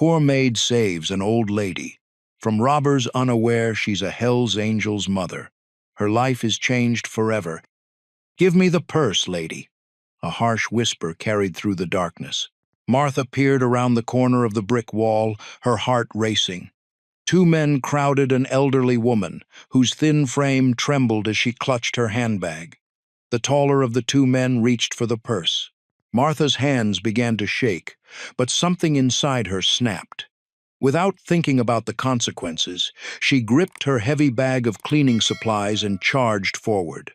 Poor Maid saves an old lady. From robbers unaware, she's a Hell's Angel's mother. Her life is changed forever. Give me the purse, lady. A harsh whisper carried through the darkness. Martha peered around the corner of the brick wall, her heart racing. Two men crowded an elderly woman, whose thin frame trembled as she clutched her handbag. The taller of the two men reached for the purse. Martha's hands began to shake, but something inside her snapped. Without thinking about the consequences, she gripped her heavy bag of cleaning supplies and charged forward.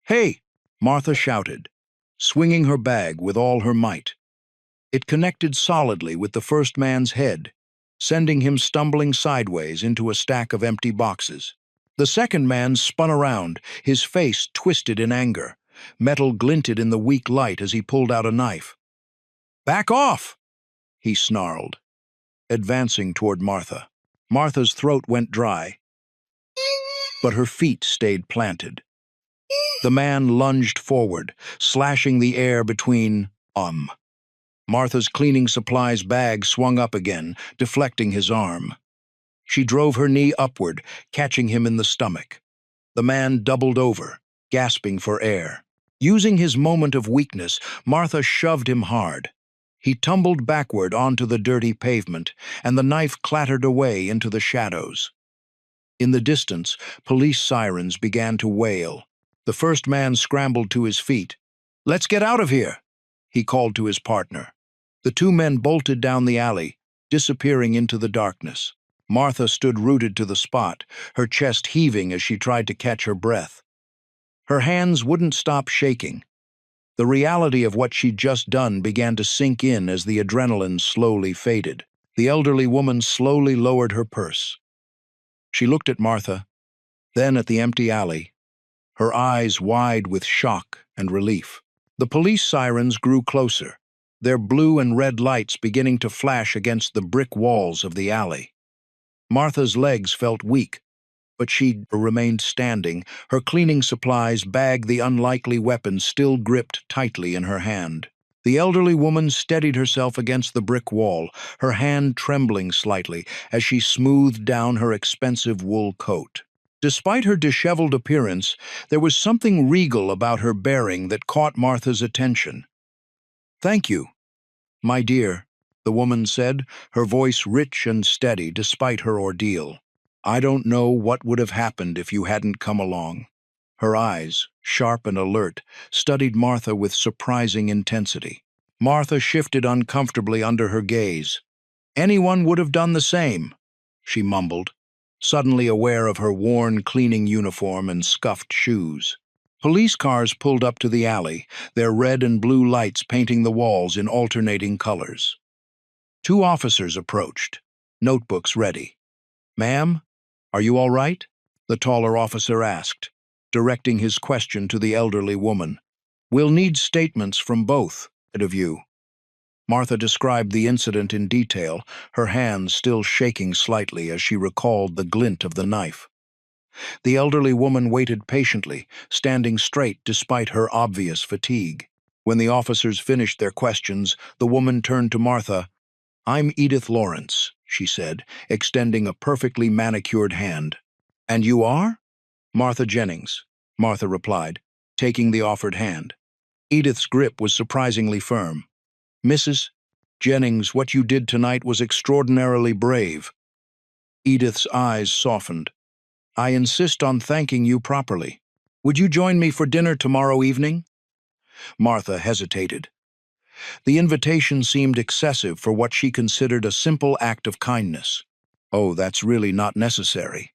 "Hey!" Martha shouted, swinging her bag with all her might. It connected solidly with the first man's head, sending him stumbling sideways into a stack of empty boxes. The second man spun around, his face twisted in anger. Metal glinted in the weak light as he pulled out a knife. "Back off!" he snarled, advancing toward Martha. Martha's throat went dry, but her feet stayed planted. The man lunged forward, slashing the air between Martha's cleaning supplies bag swung up again, deflecting his arm. She drove her knee upward, catching him in the stomach. The man doubled over, gasping for air. Using his moment of weakness, Martha shoved him hard. He tumbled backward onto the dirty pavement, and the knife clattered away into the shadows. In the distance, police sirens began to wail. The first man scrambled to his feet. "Let's get out of here," he called to his partner. The two men bolted down the alley, disappearing into the darkness. Martha stood rooted to the spot, her chest heaving as she tried to catch her breath. Her hands wouldn't stop shaking. The reality of what she'd just done began to sink in as the adrenaline slowly faded. The elderly woman slowly lowered her purse. She looked at Martha, then at the empty alley, her eyes wide with shock and relief. The police sirens grew closer, their blue and red lights beginning to flash against the brick walls of the alley. Martha's legs felt weak, but she remained standing, her cleaning supplies bag, the unlikely weapon still gripped tightly in her hand. The elderly woman steadied herself against the brick wall, her hand trembling slightly as she smoothed down her expensive wool coat. Despite her disheveled appearance, there was something regal about her bearing that caught Martha's attention. "Thank you, my dear," the woman said, her voice rich and steady despite her ordeal. "I don't know what would have happened if you hadn't come along." Her eyes, sharp and alert, studied Martha with surprising intensity. Martha shifted uncomfortably under her gaze. "Anyone would have done the same," she mumbled, suddenly aware of her worn cleaning uniform and scuffed shoes. Police cars pulled up to the alley, their red and blue lights painting the walls in alternating colors. Two officers approached, notebooks ready. "Ma'am, are you all right?" the taller officer asked, directing his question to the elderly woman. "We'll need statements from both of you." Martha described the incident in detail, her hands still shaking slightly as she recalled the glint of the knife. The elderly woman waited patiently, standing straight despite her obvious fatigue. When the officers finished their questions, the woman turned to Martha. "I'm Edith Lawrence," she said, extending a perfectly manicured hand. "And you are?" "Martha Jennings," Martha replied, taking the offered hand. Edith's grip was surprisingly firm. "Mrs. Jennings, what you did tonight was extraordinarily brave." Edith's eyes softened. "I insist on thanking you properly. Would you join me for dinner tomorrow evening?" Martha hesitated. The invitation seemed excessive for what she considered a simple act of kindness. "Oh, that's really not necessary."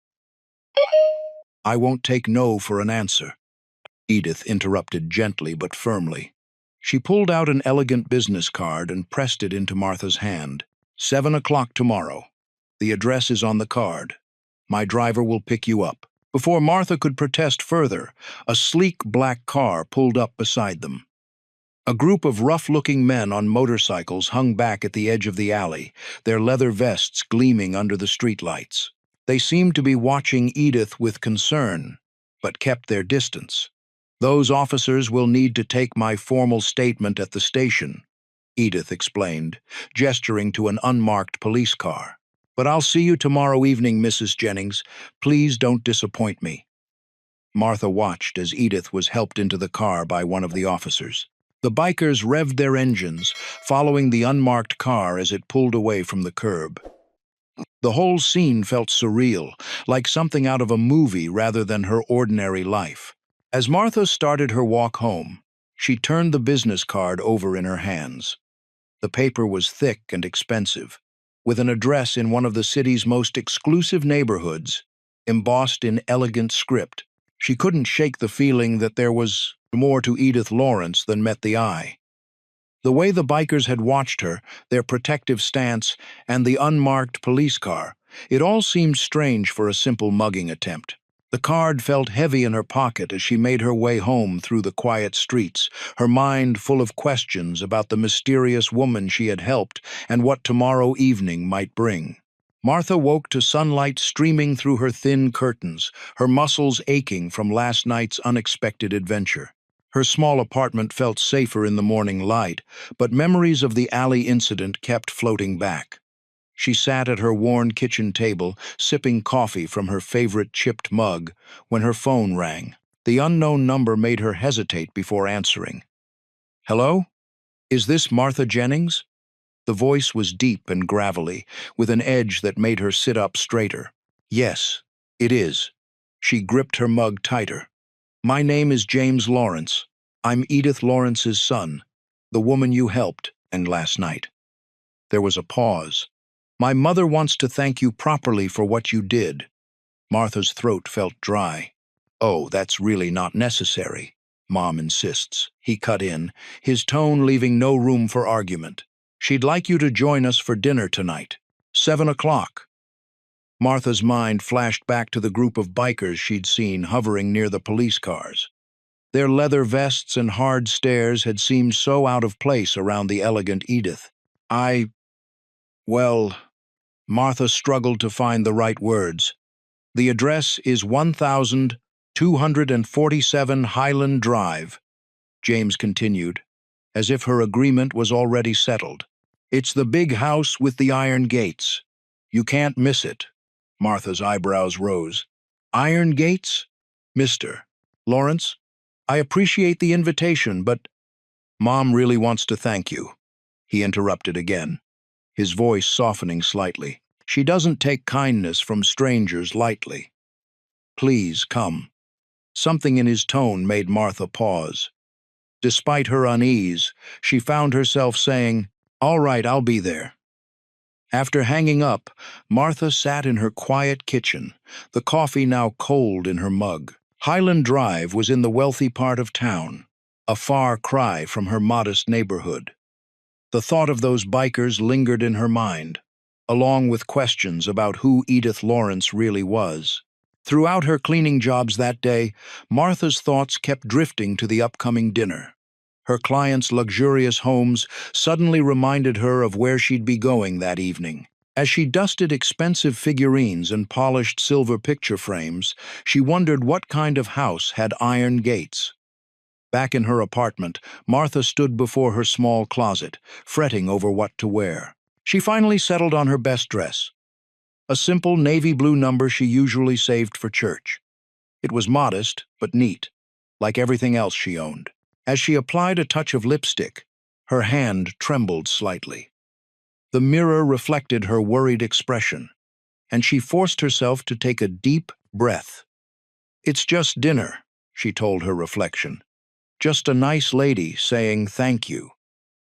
"I won't take no for an answer," Edith interrupted gently but firmly. She pulled out an elegant business card and pressed it into Martha's hand. 7 o'clock tomorrow. The address is on the card. My driver will pick you up." Before Martha could protest further, a sleek black car pulled up beside them. A group of rough-looking men on motorcycles hung back at the edge of the alley, their leather vests gleaming under the streetlights. They seemed to be watching Edith with concern, but kept their distance. "Those officers will need to take my formal statement at the station," Edith explained, gesturing to an unmarked police car. "But I'll see you tomorrow evening, Mrs. Jennings. Please don't disappoint me." Martha watched as Edith was helped into the car by one of the officers. The bikers revved their engines, following the unmarked car as it pulled away from the curb. The whole scene felt surreal, like something out of a movie rather than her ordinary life. As Martha started her walk home, she turned the business card over in her hands. The paper was thick and expensive, with an address in one of the city's most exclusive neighborhoods, embossed in elegant script. She couldn't shake the feeling that there was more to Edith Lawrence than met the eye. The way the bikers had watched her, their protective stance, and the unmarked police car, it all seemed strange for a simple mugging attempt. The card felt heavy in her pocket as she made her way home through the quiet streets, her mind full of questions about the mysterious woman she had helped and what tomorrow evening might bring. Martha woke to sunlight streaming through her thin curtains, her muscles aching from last night's unexpected adventure. Her small apartment felt safer in the morning light, but memories of the alley incident kept floating back. She sat at her worn kitchen table, sipping coffee from her favorite chipped mug, when her phone rang. The unknown number made her hesitate before answering. "Hello? Is this Martha Jennings?" The voice was deep and gravelly, with an edge that made her sit up straighter. "Yes, it is." She gripped her mug tighter. "My name is James Lawrence. I'm Edith Lawrence's son, the woman you helped, and last night." There was a pause. "My mother wants to thank you properly for what you did." Martha's throat felt dry. "Oh, that's really not necessary," Mom insists. He cut in, his tone leaving no room for argument. "She'd like you to join us for dinner tonight. 7 o'clock. Martha's mind flashed back to the group of bikers she'd seen hovering near the police cars. Their leather vests and hard stares had seemed so out of place around the elegant Edith. Well, Martha struggled to find the right words. "The address is 1247 Highland Drive," James continued, as if her agreement was already settled. "It's the big house with the iron gates. You can't miss it." Martha's eyebrows rose. "Iron gates? Mr. Lawrence? I appreciate the invitation, but—" "Mom really wants to thank you," he interrupted again, his voice softening slightly. "She doesn't take kindness from strangers lightly. Please come." Something in his tone made Martha pause. Despite her unease, she found herself saying, "All right, I'll be there." After hanging up, Martha sat in her quiet kitchen, the coffee now cold in her mug. Highland Drive was in the wealthy part of town, a far cry from her modest neighborhood. The thought of those bikers lingered in her mind, along with questions about who Edith Lawrence really was. Throughout her cleaning jobs that day, Martha's thoughts kept drifting to the upcoming dinner. Her clients' luxurious homes suddenly reminded her of where she'd be going that evening. As she dusted expensive figurines and polished silver picture frames, she wondered what kind of house had iron gates. Back in her apartment, Martha stood before her small closet, fretting over what to wear. She finally settled on her best dress, a simple navy blue number she usually saved for church. It was modest, but neat, like everything else she owned. As she applied a touch of lipstick, her hand trembled slightly. The mirror reflected her worried expression, and she forced herself to take a deep breath. "It's just dinner," she told her reflection. "Just a nice lady saying thank you."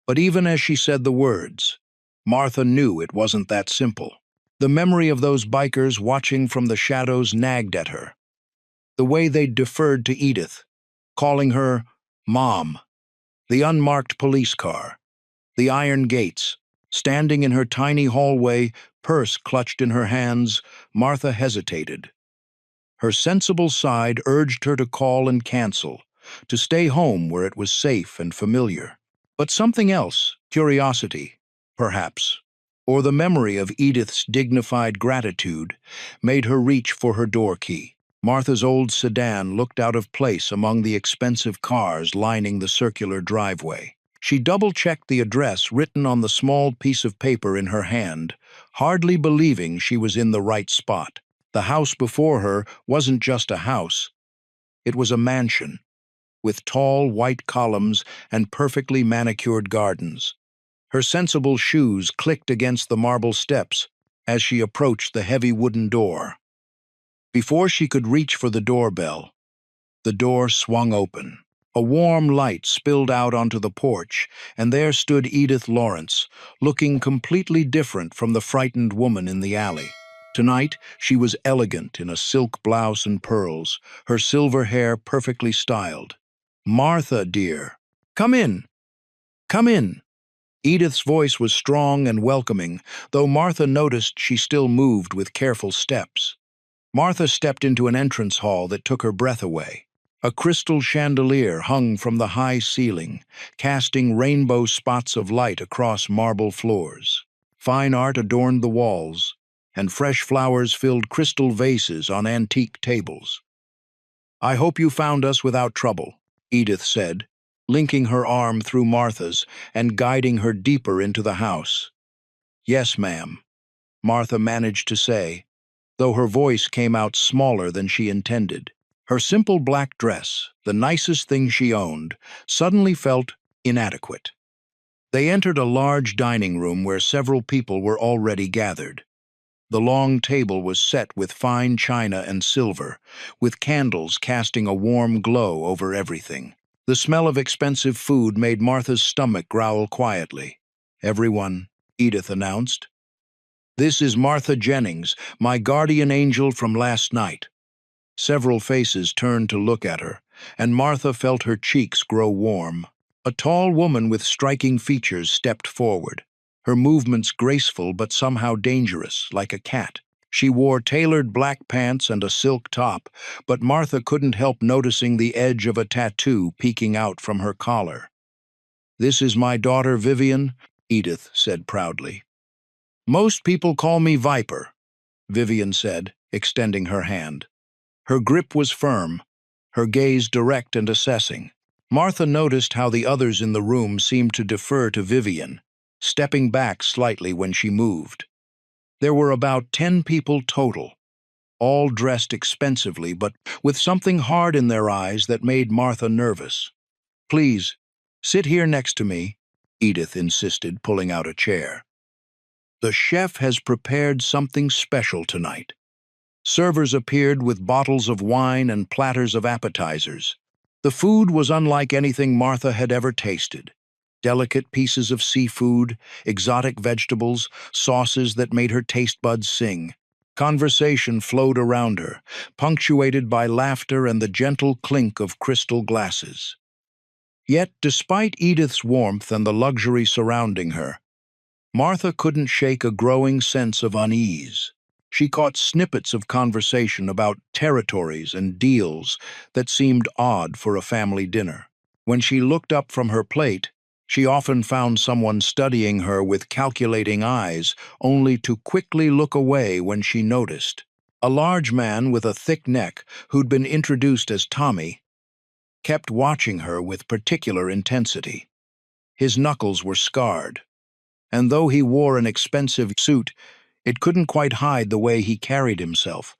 But even as she said the words, Martha knew it wasn't that simple. The memory of those bikers watching from the shadows nagged at her. The way they'd deferred to Edith, calling her Mom, the unmarked police car, the iron gates. Standing in her tiny hallway, purse clutched in her hands, Martha hesitated. Her sensible side urged her to call and cancel, to stay home where it was safe and familiar. But something else, curiosity, perhaps, or the memory of Edith's dignified gratitude, made her reach for her door key. Martha's old sedan looked out of place among the expensive cars lining the circular driveway. She double-checked the address written on the small piece of paper in her hand, hardly believing she was in the right spot. The house before her wasn't just a house. It was a mansion, with tall white columns and perfectly manicured gardens. Her sensible shoes clicked against the marble steps as she approached the heavy wooden door. Before she could reach for the doorbell, the door swung open. A warm light spilled out onto the porch, and there stood Edith Lawrence, looking completely different from the frightened woman in the alley. Tonight, she was elegant in a silk blouse and pearls, her silver hair perfectly styled. "Martha, dear, come in, come in." Edith's voice was strong and welcoming, though Martha noticed she still moved with careful steps. Martha stepped into an entrance hall that took her breath away. A crystal chandelier hung from the high ceiling, casting rainbow spots of light across marble floors. Fine art adorned the walls, and fresh flowers filled crystal vases on antique tables. "I hope you found us without trouble," Edith said, linking her arm through Martha's and guiding her deeper into the house. "Yes, ma'am," Martha managed to say, though her voice came out smaller than she intended. Her simple black dress, the nicest thing she owned, suddenly felt inadequate. They entered a large dining room where several people were already gathered. The long table was set with fine china and silver, with candles casting a warm glow over everything. The smell of expensive food made Martha's stomach growl quietly. "Everyone," Edith announced. "This is Martha Jennings, my guardian angel from last night." Several faces turned to look at her, and Martha felt her cheeks grow warm. A tall woman with striking features stepped forward, her movements graceful but somehow dangerous, like a cat. She wore tailored black pants and a silk top, but Martha couldn't help noticing the edge of a tattoo peeking out from her collar. "This is my daughter Vivian," Edith said proudly. "Most people call me Viper," Vivian said, extending her hand. Her grip was firm, her gaze direct and assessing. Martha noticed how the others in the room seemed to defer to Vivian, stepping back slightly when she moved. There were about 10 people total, all dressed expensively but with something hard in their eyes that made Martha nervous. "Please, sit here next to me," Edith insisted, pulling out a chair. "The chef has prepared something special tonight." Servers appeared with bottles of wine and platters of appetizers. The food was unlike anything Martha had ever tasted. Delicate pieces of seafood, exotic vegetables, sauces that made her taste buds sing. Conversation flowed around her, punctuated by laughter and the gentle clink of crystal glasses. Yet, despite Edith's warmth and the luxury surrounding her, Martha couldn't shake a growing sense of unease. She caught snippets of conversation about territories and deals that seemed odd for a family dinner. When she looked up from her plate, she often found someone studying her with calculating eyes, only to quickly look away when she noticed. A large man with a thick neck, who'd been introduced as Tommy, kept watching her with particular intensity. His knuckles were scarred, and though he wore an expensive suit, it couldn't quite hide the way he carried himself,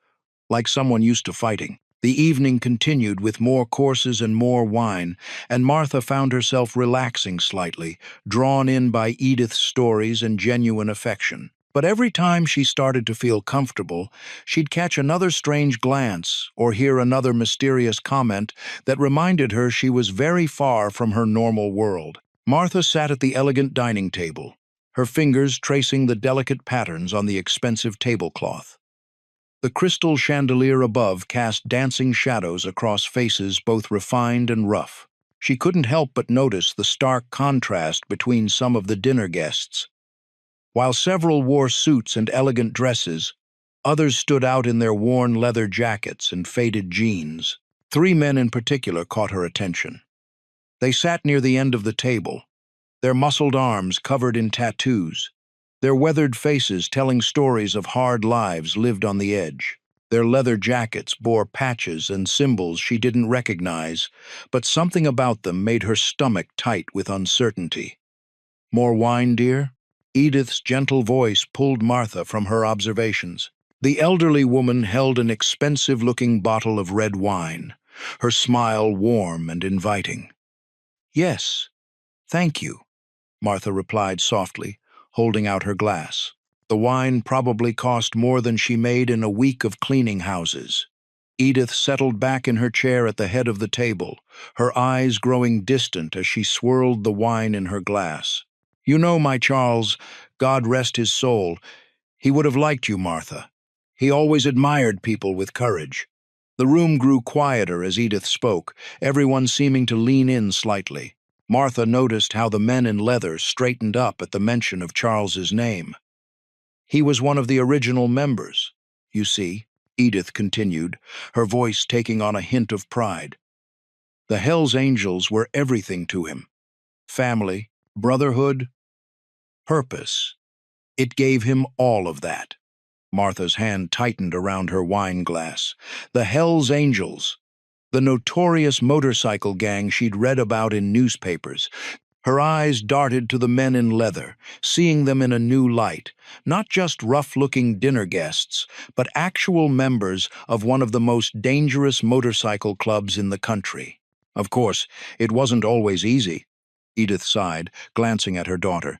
like someone used to fighting. The evening continued with more courses and more wine, and Martha found herself relaxing slightly, drawn in by Edith's stories and genuine affection. But every time she started to feel comfortable, she'd catch another strange glance or hear another mysterious comment that reminded her she was very far from her normal world. Martha sat at the elegant dining table, her fingers tracing the delicate patterns on the expensive tablecloth. The crystal chandelier above cast dancing shadows across faces both refined and rough. She couldn't help but notice the stark contrast between some of the dinner guests. While several wore suits and elegant dresses, others stood out in their worn leather jackets and faded jeans. 3 men in particular caught her attention. They sat near the end of the table, their muscled arms covered in tattoos, their weathered faces telling stories of hard lives lived on the edge. Their leather jackets bore patches and symbols she didn't recognize, but something about them made her stomach tight with uncertainty. "More wine, dear?" Edith's gentle voice pulled Martha from her observations. The elderly woman held an expensive-looking bottle of red wine, her smile warm and inviting. "Yes, thank you," Martha replied softly, holding out her glass. The wine probably cost more than she made in a week of cleaning houses. Edith settled back in her chair at the head of the table, her eyes growing distant as she swirled the wine in her glass. "You know, my Charles, God rest his soul, he would have liked you, Martha. He always admired people with courage." The room grew quieter as Edith spoke, everyone seeming to lean in slightly. Martha noticed how the men in leather straightened up at the mention of Charles's name. "He was one of the original members, you see," Edith continued, her voice taking on a hint of pride. "The Hells Angels were everything to him. Family, brotherhood, purpose. It gave him all of that." Martha's hand tightened around her wine glass. The Hells Angels, the notorious motorcycle gang she'd read about in newspapers. Her eyes darted to the men in leather, seeing them in a new light, not just rough-looking dinner guests, but actual members of one of the most dangerous motorcycle clubs in the country. Of course, it wasn't always easy, Edith sighed, glancing at her daughter.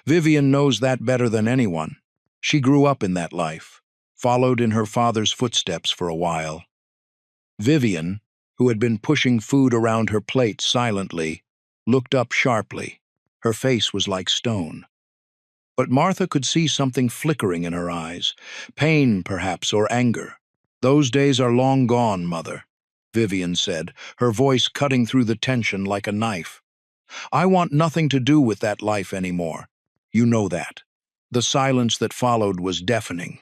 "Vivian knows that better than anyone. She grew up in that life, followed in her father's footsteps for a while." Vivian, who had been pushing food around her plate silently, looked up sharply. Her face was like stone. But Martha could see something flickering in her eyes, pain perhaps or anger. "Those days are long gone, Mother," Vivian said, her voice cutting through the tension like a knife. "I want nothing to do with that life anymore. You know that." The silence that followed was deafening.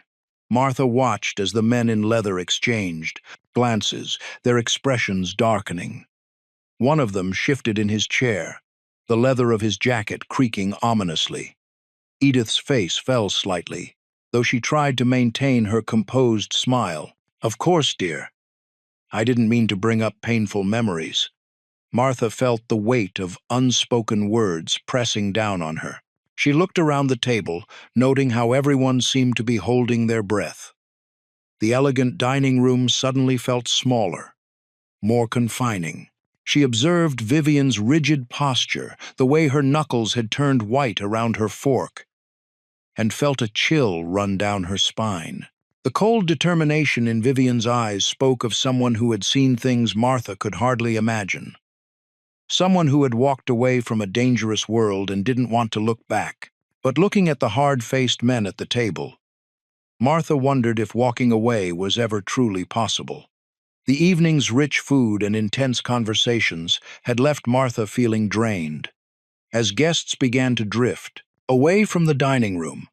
Martha watched as the men in leather exchanged glances, their expressions darkening. One of them shifted in his chair, the leather of his jacket creaking ominously. Edith's face fell slightly, though she tried to maintain her composed smile. "Of course, dear. I didn't mean to bring up painful memories." Martha felt the weight of unspoken words pressing down on her. She looked around the table, noting how everyone seemed to be holding their breath. The elegant dining room suddenly felt smaller, more confining. She observed Vivian's rigid posture, the way her knuckles had turned white around her fork, and felt a chill run down her spine. The cold determination in Vivian's eyes spoke of someone who had seen things Martha could hardly imagine. Someone who had walked away from a dangerous world and didn't want to look back. But looking at the hard-faced men at the table, Martha wondered if walking away was ever truly possible. The evening's rich food and intense conversations had left Martha feeling drained. As guests began to drift away from the dining room,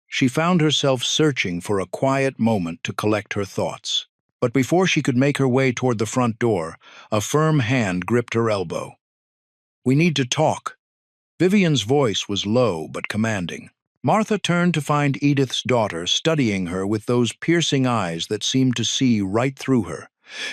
she found herself searching for a quiet moment to collect her thoughts. But before she could make her way toward the front door, a firm hand gripped her elbow. "We need to talk." Vivian's voice was low but commanding. Martha turned to find Edith's daughter studying her with those piercing eyes that seemed to see right through her.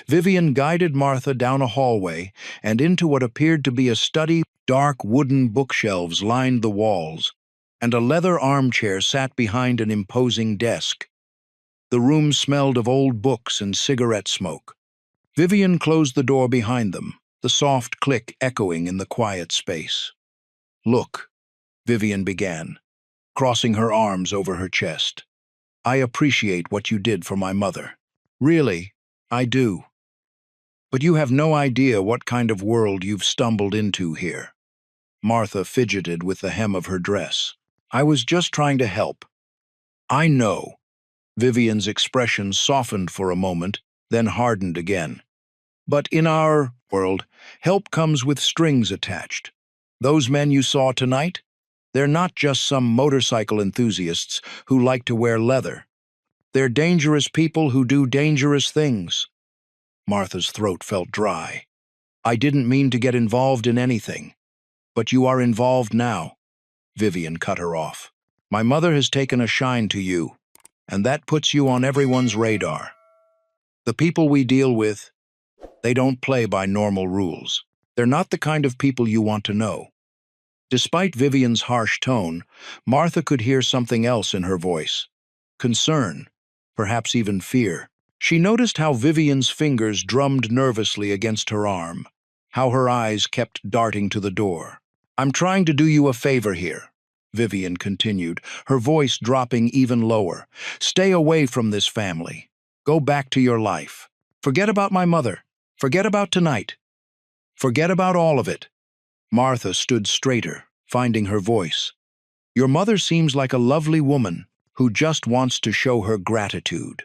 Vivian guided Martha down a hallway and into what appeared to be a study. Dark wooden bookshelves lined the walls, and a leather armchair sat behind an imposing desk. The room smelled of old books and cigarette smoke. Vivian closed the door behind them, the soft click echoing in the quiet space. "Look," Vivian began, crossing her arms over her chest. "I appreciate what you did for my mother. Really, I do. But you have no idea what kind of world you've stumbled into here." Martha fidgeted with the hem of her dress. "I was just trying to help." "I know." Vivian's expression softened for a moment, then hardened again. "But in our world, help comes with strings attached. Those men you saw tonight? They're not just some motorcycle enthusiasts who like to wear leather. They're dangerous people who do dangerous things." Martha's throat felt dry. "I didn't mean to get involved in anything. But you are involved now." Vivian cut her off. "My mother has taken a shine to you, and that puts you on everyone's radar. The people we deal with, they don't play by normal rules. They're not the kind of people you want to know. Despite Vivian's harsh tone, Martha could hear something else in her voice. Concern, perhaps even fear. She noticed how Vivian's fingers drummed nervously against her arm, how her eyes kept darting to the door. "I'm trying to do you a favor here," Vivian continued, her voice dropping even lower. "Stay away from this family. Go back to your life. Forget about my mother. Forget about tonight. Forget about all of it." Martha stood straighter, finding her voice. "Your mother seems like a lovely woman who just wants to show her gratitude."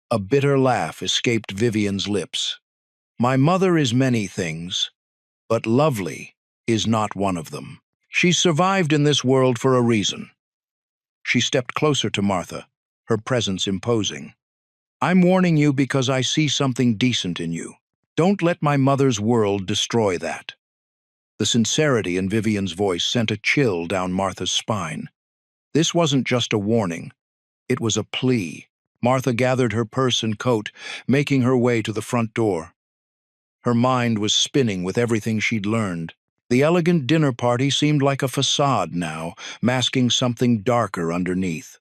A bitter laugh escaped Vivian's lips. "My mother is many things, but lovely is not one of them. She survived in this world for a reason." She stepped closer to Martha, her presence imposing. "I'm warning you because I see something decent in you. Don't let my mother's world destroy that." The sincerity in Vivian's voice sent a chill down Martha's spine. This wasn't just a warning, it was a plea. Martha gathered her purse and coat, making her way to the front door. Her mind was spinning with everything she'd learned. The elegant dinner party seemed like a facade now, masking something darker underneath.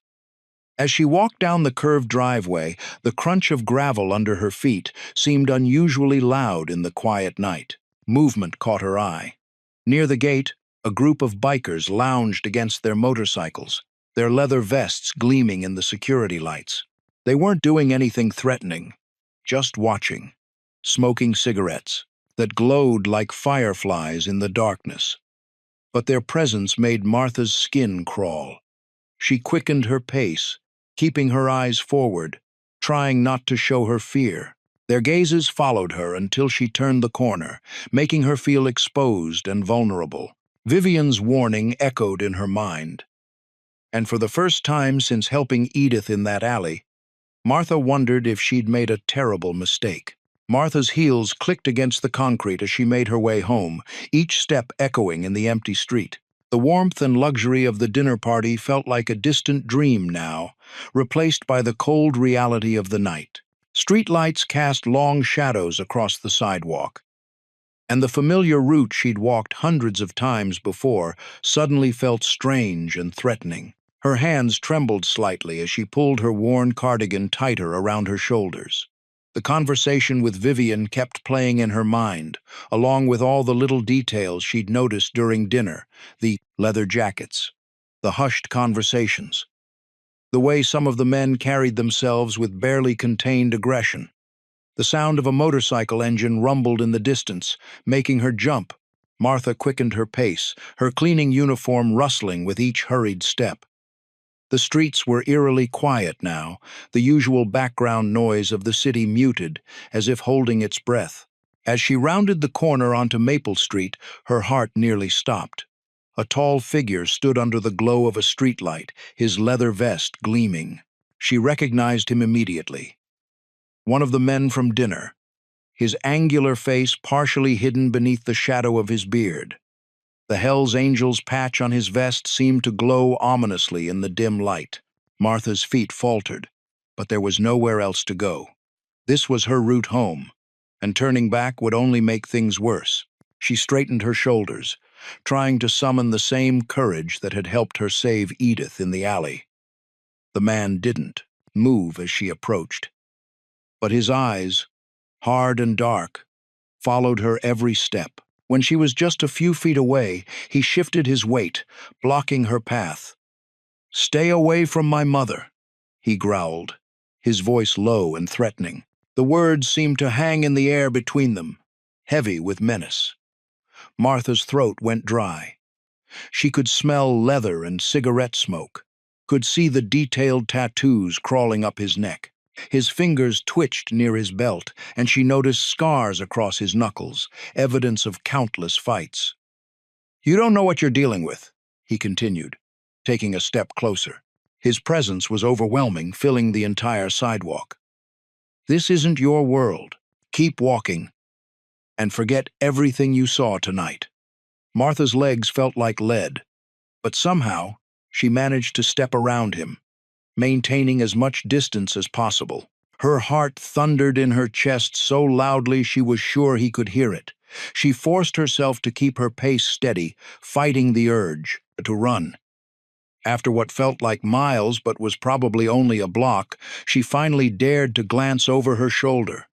As she walked down the curved driveway, the crunch of gravel under her feet seemed unusually loud in the quiet night. Movement caught her eye. Near the gate, a group of bikers lounged against their motorcycles, their leather vests gleaming in the security lights. They weren't doing anything threatening, just watching, smoking cigarettes that glowed like fireflies in the darkness. But their presence made Martha's skin crawl. She quickened her pace, keeping her eyes forward, trying not to show her fear. Their gazes followed her until she turned the corner, making her feel exposed and vulnerable. Vivian's warning echoed in her mind. And for the first time since helping Edith in that alley, Martha wondered if she'd made a terrible mistake. Martha's heels clicked against the concrete as she made her way home, each step echoing in the empty street. The warmth and luxury of the dinner party felt like a distant dream now, replaced by the cold reality of the night. Streetlights cast long shadows across the sidewalk, and the familiar route she'd walked hundreds of times before suddenly felt strange and threatening. Her hands trembled slightly as she pulled her worn cardigan tighter around her shoulders. The conversation with Vivian kept playing in her mind, along with all the little details she'd noticed during dinner, the leather jackets, the hushed conversations, the way some of the men carried themselves with barely contained aggression. The sound of a motorcycle engine rumbled in the distance, making her jump. Martha quickened her pace, her cleaning uniform rustling with each hurried step. The streets were eerily quiet now, the usual background noise of the city muted, as if holding its breath. As she rounded the corner onto Maple Street, her heart nearly stopped. A tall figure stood under the glow of a streetlight, his leather vest gleaming. She recognized him immediately. One of the men from dinner, his angular face partially hidden beneath the shadow of his beard. The Hell's Angels patch on his vest seemed to glow ominously in the dim light. Martha's feet faltered, but there was nowhere else to go. This was her route home, and turning back would only make things worse. She straightened her shoulders, trying to summon the same courage that had helped her save Edith in the alley. The man didn't move as she approached, but his eyes, hard and dark, followed her every step. When she was just a few feet away, he shifted his weight, blocking her path. "Stay away from my mother," he growled, his voice low and threatening. The words seemed to hang in the air between them, heavy with menace. Martha's throat went dry. She could smell leather and cigarette smoke, could see the detailed tattoos crawling up his neck. His fingers twitched near his belt, and she noticed scars across his knuckles, evidence of countless fights. "You don't know what you're dealing with," he continued, taking a step closer. His presence was overwhelming, filling the entire sidewalk. "This isn't your world. Keep walking, and forget everything you saw tonight." Martha's legs felt like lead, but somehow she managed to step around him, maintaining as much distance as possible. Her heart thundered in her chest so loudly she was sure he could hear it. She forced herself to keep her pace steady, fighting the urge to run. After what felt like miles but was probably only a block, she finally dared to glance over her shoulder.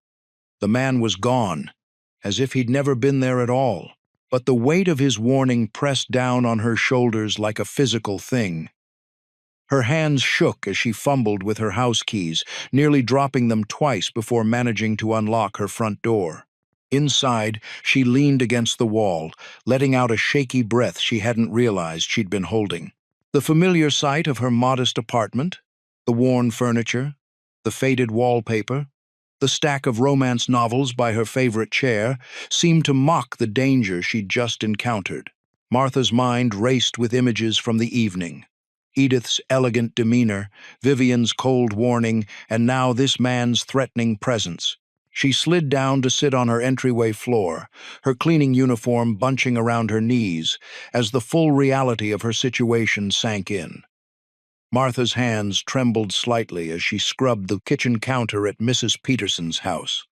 The man was gone, as if he'd never been there at all. But the weight of his warning pressed down on her shoulders like a physical thing. Her hands shook as she fumbled with her house keys, nearly dropping them twice before managing to unlock her front door. Inside, she leaned against the wall, letting out a shaky breath she hadn't realized she'd been holding. The familiar sight of her modest apartment, the worn furniture, the faded wallpaper, the stack of romance novels by her favorite chair seemed to mock the danger she'd just encountered. Martha's mind raced with images from the evening. Edith's elegant demeanor, Vivian's cold warning, and now this man's threatening presence. She slid down to sit on her entryway floor, her cleaning uniform bunching around her knees, as the full reality of her situation sank in. Martha's hands trembled slightly as she scrubbed the kitchen counter at Mrs. Peterson's house.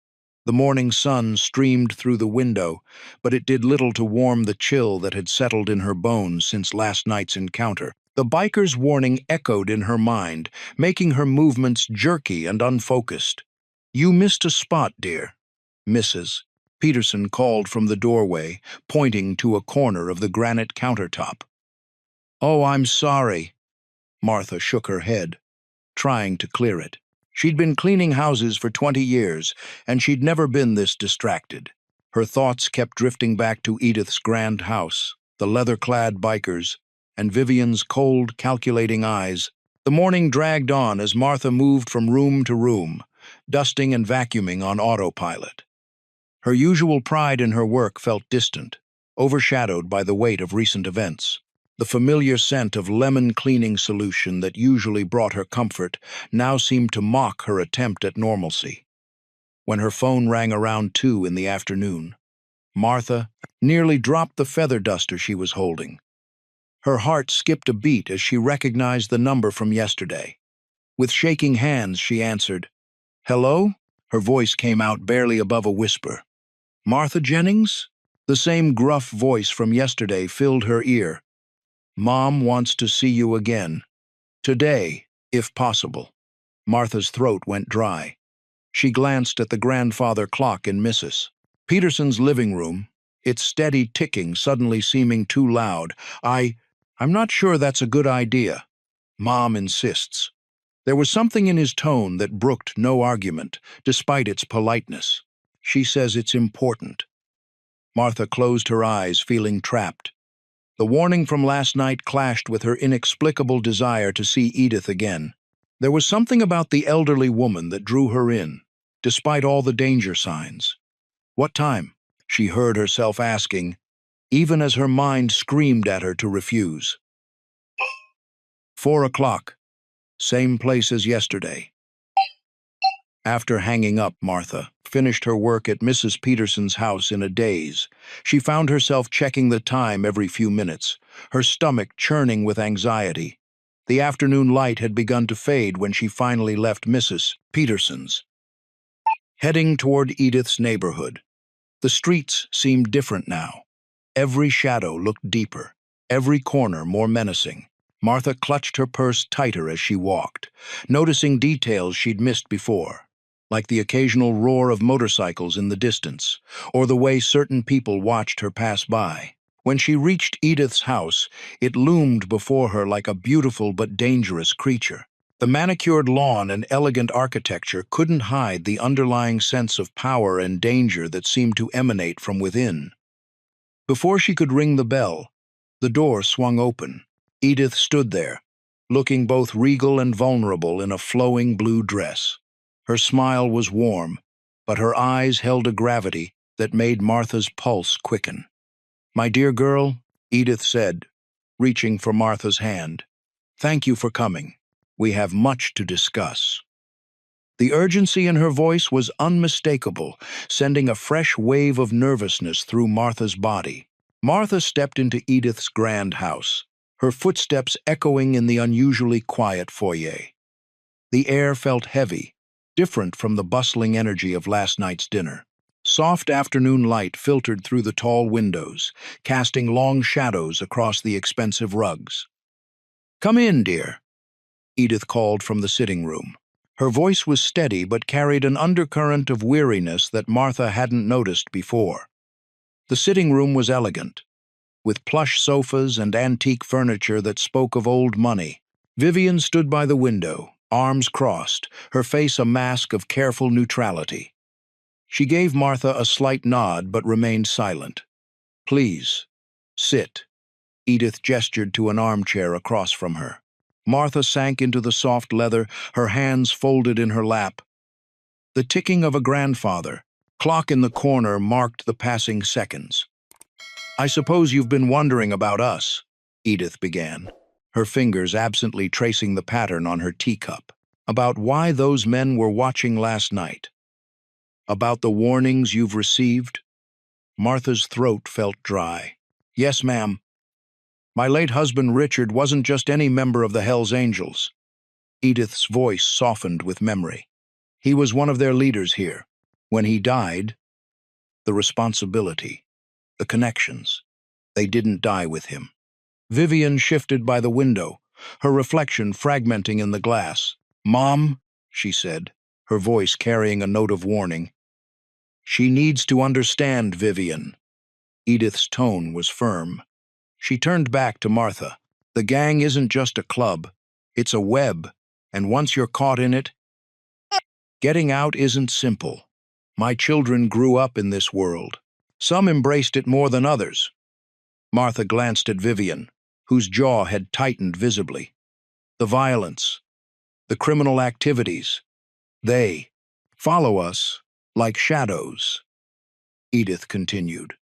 The morning sun streamed through the window, but it did little to warm the chill that had settled in her bones since last night's encounter. The biker's warning echoed in her mind, making her movements jerky and unfocused. "You missed a spot, dear," Mrs. Peterson called from the doorway, pointing to a corner of the granite countertop. "Oh, I'm sorry." Martha shook her head, trying to clear it. She'd been cleaning houses for 20 years, and she'd never been this distracted. Her thoughts kept drifting back to Edith's grand house, the leather-clad bikers, and Vivian's cold, calculating eyes. The morning dragged on as Martha moved from room to room, dusting and vacuuming on autopilot. Her usual pride in her work felt distant, overshadowed by the weight of recent events. The familiar scent of lemon cleaning solution that usually brought her comfort now seemed to mock her attempt at normalcy. When her phone rang around 2 in the afternoon, Martha nearly dropped the feather duster she was holding. Her heart skipped a beat as she recognized the number from yesterday. With shaking hands, she answered. "Hello?" Her voice came out barely above a whisper. "Martha Jennings?" The same gruff voice from yesterday filled her ear. "Mom wants to see you again. Today, if possible." Martha's throat went dry. She glanced at the grandfather clock in Mrs. Peterson's living room, its steady ticking suddenly seeming too loud. I'm not sure that's a good idea." Mom insists. There was something in his tone that brooked no argument, despite its politeness. "She says it's important." Martha closed her eyes, feeling trapped. The warning from last night clashed with her inexplicable desire to see Edith again. There was something about the elderly woman that drew her in, despite all the danger signs. "What time?" she heard herself asking, even as her mind screamed at her to refuse. 4 o'clock. Same place as yesterday. After hanging up, Martha finished her work at Mrs. Peterson's house in a daze. She found herself checking the time every few minutes, her stomach churning with anxiety. The afternoon light had begun to fade when she finally left Mrs. Peterson's. Heading toward Edith's neighborhood. The streets seemed different now. Every shadow looked deeper, every corner more menacing. Martha clutched her purse tighter as she walked, noticing details she'd missed before, like the occasional roar of motorcycles in the distance, or the way certain people watched her pass by. When she reached Edith's house, it loomed before her like a beautiful but dangerous creature. The manicured lawn and elegant architecture couldn't hide the underlying sense of power and danger that seemed to emanate from within. Before she could ring the bell, the door swung open. Edith stood there, looking both regal and vulnerable in a flowing blue dress. Her smile was warm, but her eyes held a gravity that made Martha's pulse quicken. "My dear girl," Edith said, reaching for Martha's hand, "thank you for coming. We have much to discuss." The urgency in her voice was unmistakable, sending a fresh wave of nervousness through Martha's body. Martha stepped into Edith's grand house, her footsteps echoing in the unusually quiet foyer. The air felt heavy, different from the bustling energy of last night's dinner. Soft afternoon light filtered through the tall windows, casting long shadows across the expensive rugs. "Come in, dear," Edith called from the sitting room. Her voice was steady but carried an undercurrent of weariness that Martha hadn't noticed before. The sitting room was elegant, with plush sofas and antique furniture that spoke of old money. Vivian stood by the window, arms crossed, her face a mask of careful neutrality. She gave Martha a slight nod but remained silent. "Please, sit." Edith gestured to an armchair across from her. Martha sank into the soft leather, her hands folded in her lap. The ticking of a grandfather clock in the corner marked the passing seconds. "I suppose you've been wondering about us," Edith began, her fingers absently tracing the pattern on her teacup. "About why those men were watching last night. About the warnings you've received?" Martha's throat felt dry. "Yes, ma'am. My late husband Richard wasn't just any member of the Hells Angels." Edith's voice softened with memory. "He was one of their leaders here. When he died, the responsibility, the connections, they didn't die with him." Vivian shifted by the window, her reflection fragmenting in the glass. "Mom," she said, her voice carrying a note of warning. "She needs to understand, Vivian." Edith's tone was firm. She turned back to Martha. "The gang isn't just a club. It's a web, and once you're caught in it, getting out isn't simple. My children grew up in this world. Some embraced it more than others." Martha glanced at Vivian, whose jaw had tightened visibly. "The violence, the criminal activities, they follow us like shadows," Edith continued.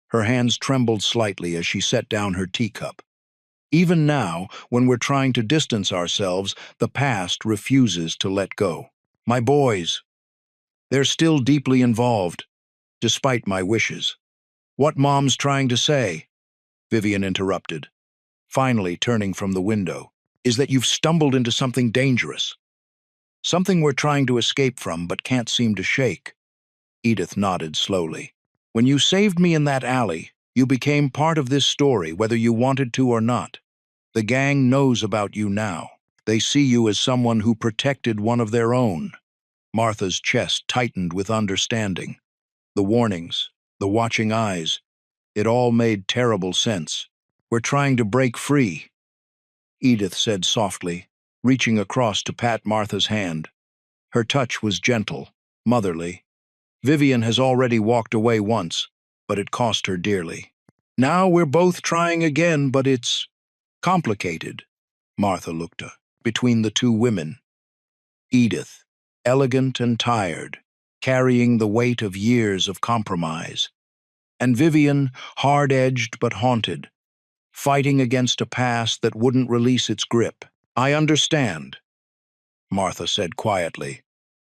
Her hands trembled slightly as she set down her teacup. "Even now, when we're trying to distance ourselves, the past refuses to let go. My boys, they're still deeply involved, despite my wishes." "What Mom's trying to say," Vivian interrupted, finally turning from the window, "is that you've stumbled into something dangerous. Something we're trying to escape from but can't seem to shake." Edith nodded slowly. "When you saved me in that alley, you became part of this story, whether you wanted to or not. The gang knows about you now. They see you as someone who protected one of their own." Martha's chest tightened with understanding. The warnings, the watching eyes, it all made terrible sense. "We're trying to break free," Edith said softly, reaching across to pat Martha's hand. Her touch was gentle, motherly. "Vivian has already walked away once, but it cost her dearly. Now we're both trying again, but it's complicated." Martha looked between the two women. Edith, elegant and tired, carrying the weight of years of compromise, and Vivian, hard-edged but haunted, fighting against a past that wouldn't release its grip. "I understand," Martha said quietly,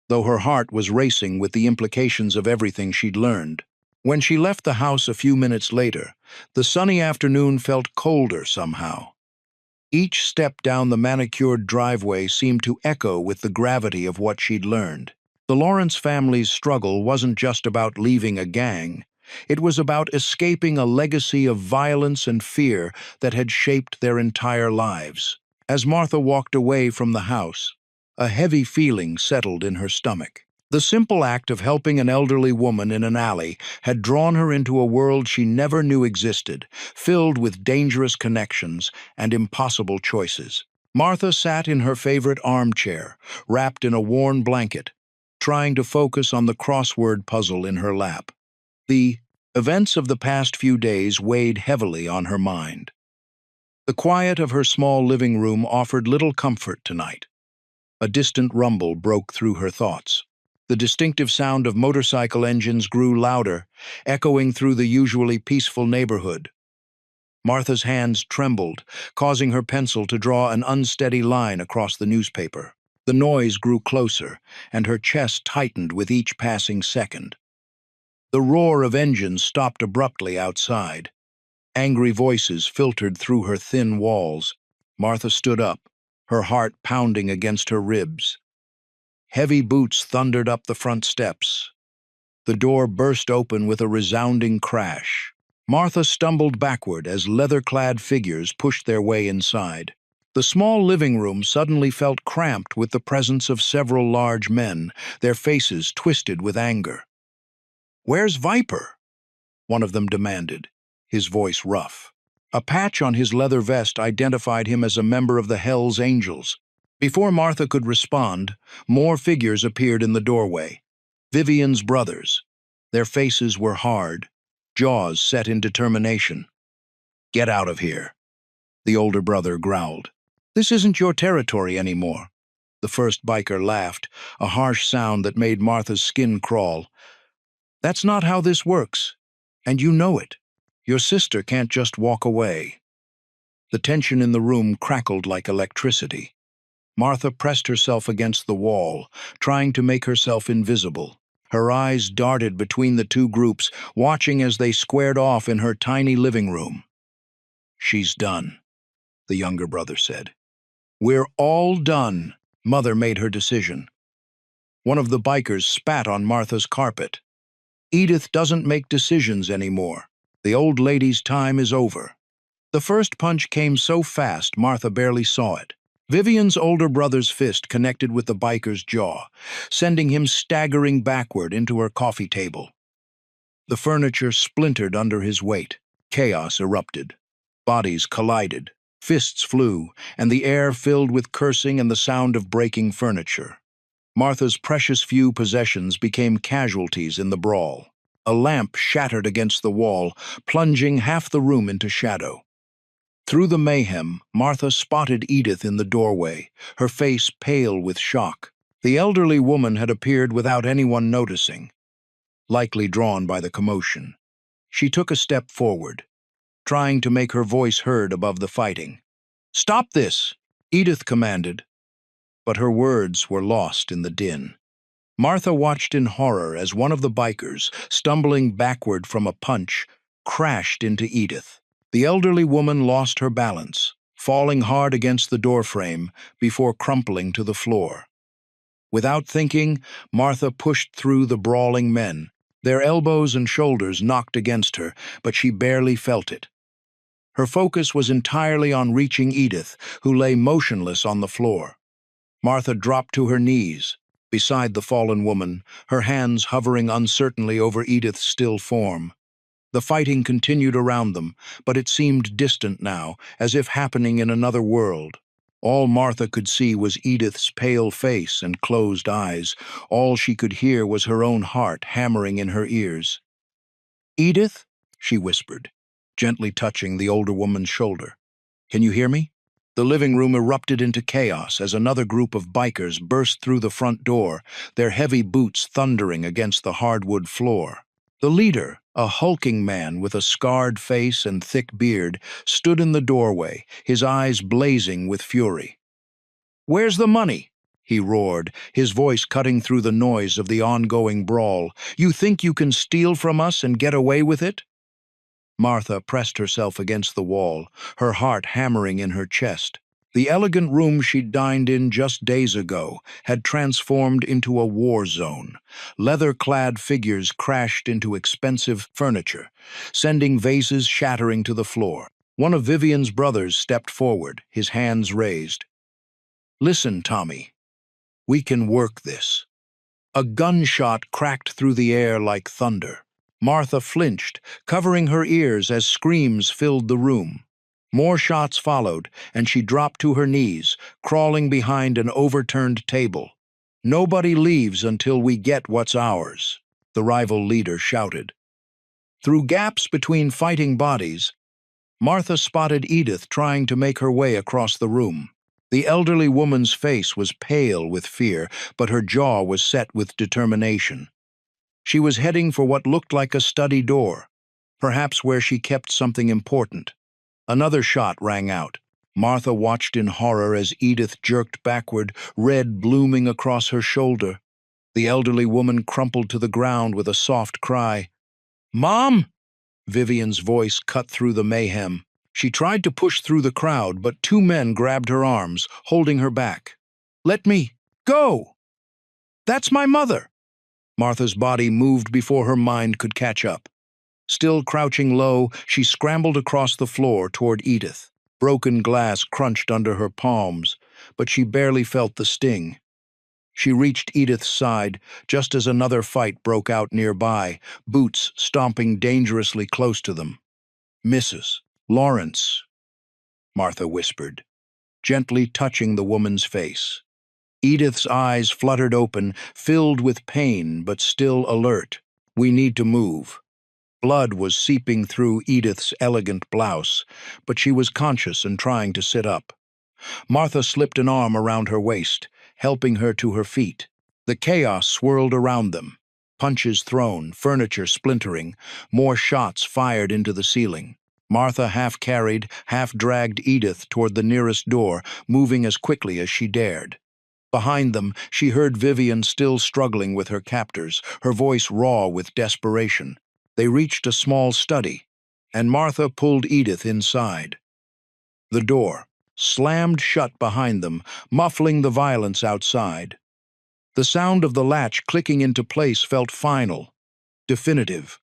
though her heart was racing with the implications of everything she'd learned. When she left the house a few minutes later, the sunny afternoon felt colder somehow. Each step down the manicured driveway seemed to echo with the gravity of what she'd learned. The Lawrence family's struggle wasn't just about leaving a gang. It was about escaping a legacy of violence and fear that had shaped their entire lives. As Martha walked away from the house, a heavy feeling settled in her stomach. The simple act of helping an elderly woman in an alley had drawn her into a world she never knew existed, filled with dangerous connections and impossible choices. Martha sat in her favorite armchair, wrapped in a worn blanket, trying to focus on the crossword puzzle in her lap. The events of the past few days weighed heavily on her mind. The quiet of her small living room offered little comfort tonight. A distant rumble broke through her thoughts. The distinctive sound of motorcycle engines grew louder, echoing through the usually peaceful neighborhood. Martha's hands trembled, causing her pencil to draw an unsteady line across the newspaper. The noise grew closer, and her chest tightened with each passing second. The roar of engines stopped abruptly outside. Angry voices filtered through her thin walls. Martha stood up, her heart pounding against her ribs. Heavy boots thundered up the front steps. The door burst open with a resounding crash. Martha stumbled backward as leather-clad figures pushed their way inside. The small living room suddenly felt cramped with the presence of several large men, their faces twisted with anger. "Where's Viper?" one of them demanded, his voice rough. A patch on his leather vest identified him as a member of the Hell's Angels. Before Martha could respond, more figures appeared in the doorway. Vivian's brothers. Their faces were hard, jaws set in determination. "Get out of here," the older brother growled. "This isn't your territory anymore." The first biker laughed, a harsh sound that made Martha's skin crawl. "That's not how this works, and you know it. Your sister can't just walk away." The tension in the room crackled like electricity. Martha pressed herself against the wall, trying to make herself invisible. Her eyes darted between the two groups, watching as they squared off in her tiny living room. "She's done," the younger brother said. "We're all done." Mother made her decision. One of the bikers spat on Martha's carpet. "Edith doesn't make decisions anymore. The old lady's time is over." The first punch came so fast Martha barely saw it. Vivian's older brother's fist connected with the biker's jaw, sending him staggering backward into her coffee table. The furniture splintered under his weight. Chaos erupted. Bodies collided. Fists flew, and the air filled with cursing and the sound of breaking furniture. Martha's precious few possessions became casualties in the brawl. A lamp shattered against the wall, plunging half the room into shadow. Through the mayhem, Martha spotted Edith in the doorway, her face pale with shock. The elderly woman had appeared without anyone noticing, likely drawn by the commotion. She took a step forward, trying to make her voice heard above the fighting. "Stop this!" Edith commanded, but her words were lost in the din. Martha watched in horror as one of the bikers, stumbling backward from a punch, crashed into Edith. The elderly woman lost her balance, falling hard against the doorframe before crumpling to the floor. Without thinking, Martha pushed through the brawling men. Their elbows and shoulders knocked against her, but she barely felt it. Her focus was entirely on reaching Edith, who lay motionless on the floor. Martha dropped to her knees, beside the fallen woman, her hands hovering uncertainly over Edith's still form. The fighting continued around them, but it seemed distant now, as if happening in another world. All Martha could see was Edith's pale face and closed eyes. All she could hear was her own heart hammering in her ears. "Edith?" she whispered, gently touching the older woman's shoulder. "Can you hear me?" The living room erupted into chaos as another group of bikers burst through the front door, their heavy boots thundering against the hardwood floor. The leader, a hulking man with a scarred face and thick beard, stood in the doorway, his eyes blazing with fury. "Where's the money?" he roared, his voice cutting through the noise of the ongoing brawl. "You think you can steal from us and get away with it?" Martha pressed herself against the wall, her heart hammering in her chest. The elegant room she'd dined in just days ago had transformed into a war zone. Leather-clad figures crashed into expensive furniture, sending vases shattering to the floor. One of Vivian's brothers stepped forward, his hands raised. "Listen, Tommy. We can work this." A gunshot cracked through the air like thunder. Martha flinched, covering her ears as screams filled the room. More shots followed, and she dropped to her knees, crawling behind an overturned table. "Nobody leaves until we get what's ours," the rival leader shouted. Through gaps between fighting bodies, Martha spotted Edith trying to make her way across the room. The elderly woman's face was pale with fear, but her jaw was set with determination. She was heading for what looked like a study door, perhaps where she kept something important. Another shot rang out. Martha watched in horror as Edith jerked backward, red blooming across her shoulder. The elderly woman crumpled to the ground with a soft cry. "Mom!" Vivian's voice cut through the mayhem. She tried to push through the crowd, but two men grabbed her arms, holding her back. "Let me go!" That's my mother! Martha's body moved before her mind could catch up. Still crouching low, she scrambled across the floor toward Edith. Broken glass crunched under her palms, but she barely felt the sting. She reached Edith's side just as another fight broke out nearby, boots stomping dangerously close to them. "Mrs. Lawrence," Martha whispered, gently touching the woman's face. Edith's eyes fluttered open, filled with pain but still alert. "We need to move." Blood was seeping through Edith's elegant blouse, but she was conscious and trying to sit up. Martha slipped an arm around her waist, helping her to her feet. The chaos swirled around them. Punches thrown, furniture splintering, more shots fired into the ceiling. Martha half-carried, half-dragged Edith toward the nearest door, moving as quickly as she dared. Behind them, she heard Vivian still struggling with her captors, her voice raw with desperation. They reached a small study, and Martha pulled Edith inside. The door slammed shut behind them, muffling the violence outside. The sound of the latch clicking into place felt final, definitive.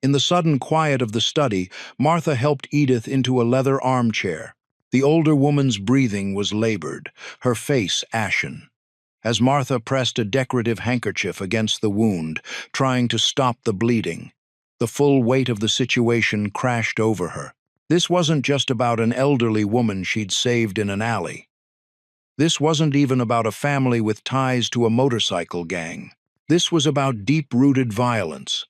In the sudden quiet of the study, Martha helped Edith into a leather armchair. The older woman's breathing was labored, her face ashen. As Martha pressed a decorative handkerchief against the wound, trying to stop the bleeding, the full weight of the situation crashed over her. This wasn't just about an elderly woman she'd saved in an alley. This wasn't even about a family with ties to a motorcycle gang. This was about deep-rooted violence,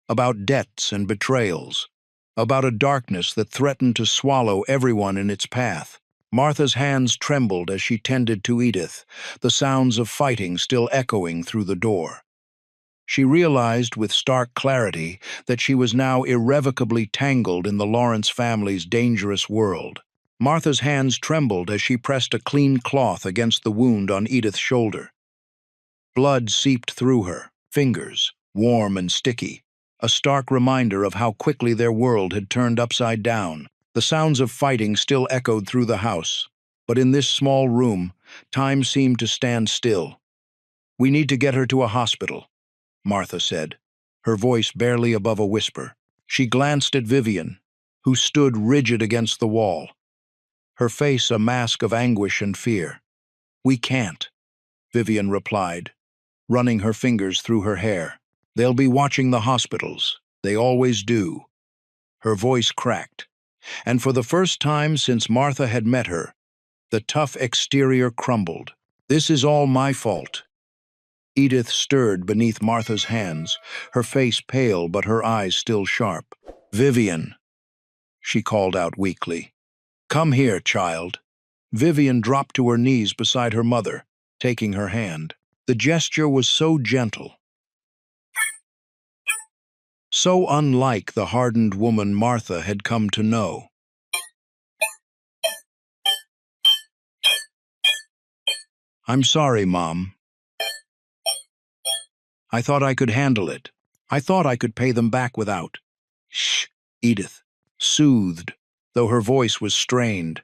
about debts and betrayals, about a darkness that threatened to swallow everyone in its path. Martha's hands trembled as she tended to Edith, the sounds of fighting still echoing through the door. She realized with stark clarity that she was now irrevocably tangled in the Lawrence family's dangerous world. Martha's hands trembled as she pressed a clean cloth against the wound on Edith's shoulder. Blood seeped through her, fingers, warm and sticky, a stark reminder of how quickly their world had turned upside down. The sounds of fighting still echoed through the house, but in this small room, time seemed to stand still. "We need to get her to a hospital," Martha said, her voice barely above a whisper. She glanced at Vivian, who stood rigid against the wall, her face a mask of anguish and fear. "We can't," Vivian replied, running her fingers through her hair. "They'll be watching the hospitals. They always do." Her voice cracked, and for the first time since Martha had met her, the tough exterior crumbled. "This is all my fault." Edith stirred beneath Martha's hands, her face pale but her eyes still sharp. "Vivian," she called out weakly. "Come here, child." Vivian dropped to her knees beside her mother, taking her hand. The gesture was so gentle, so unlike the hardened woman Martha had come to know. "I'm sorry, Mom. I thought I could handle it. I thought I could pay them back without—" "Shh," Edith soothed, though her voice was strained.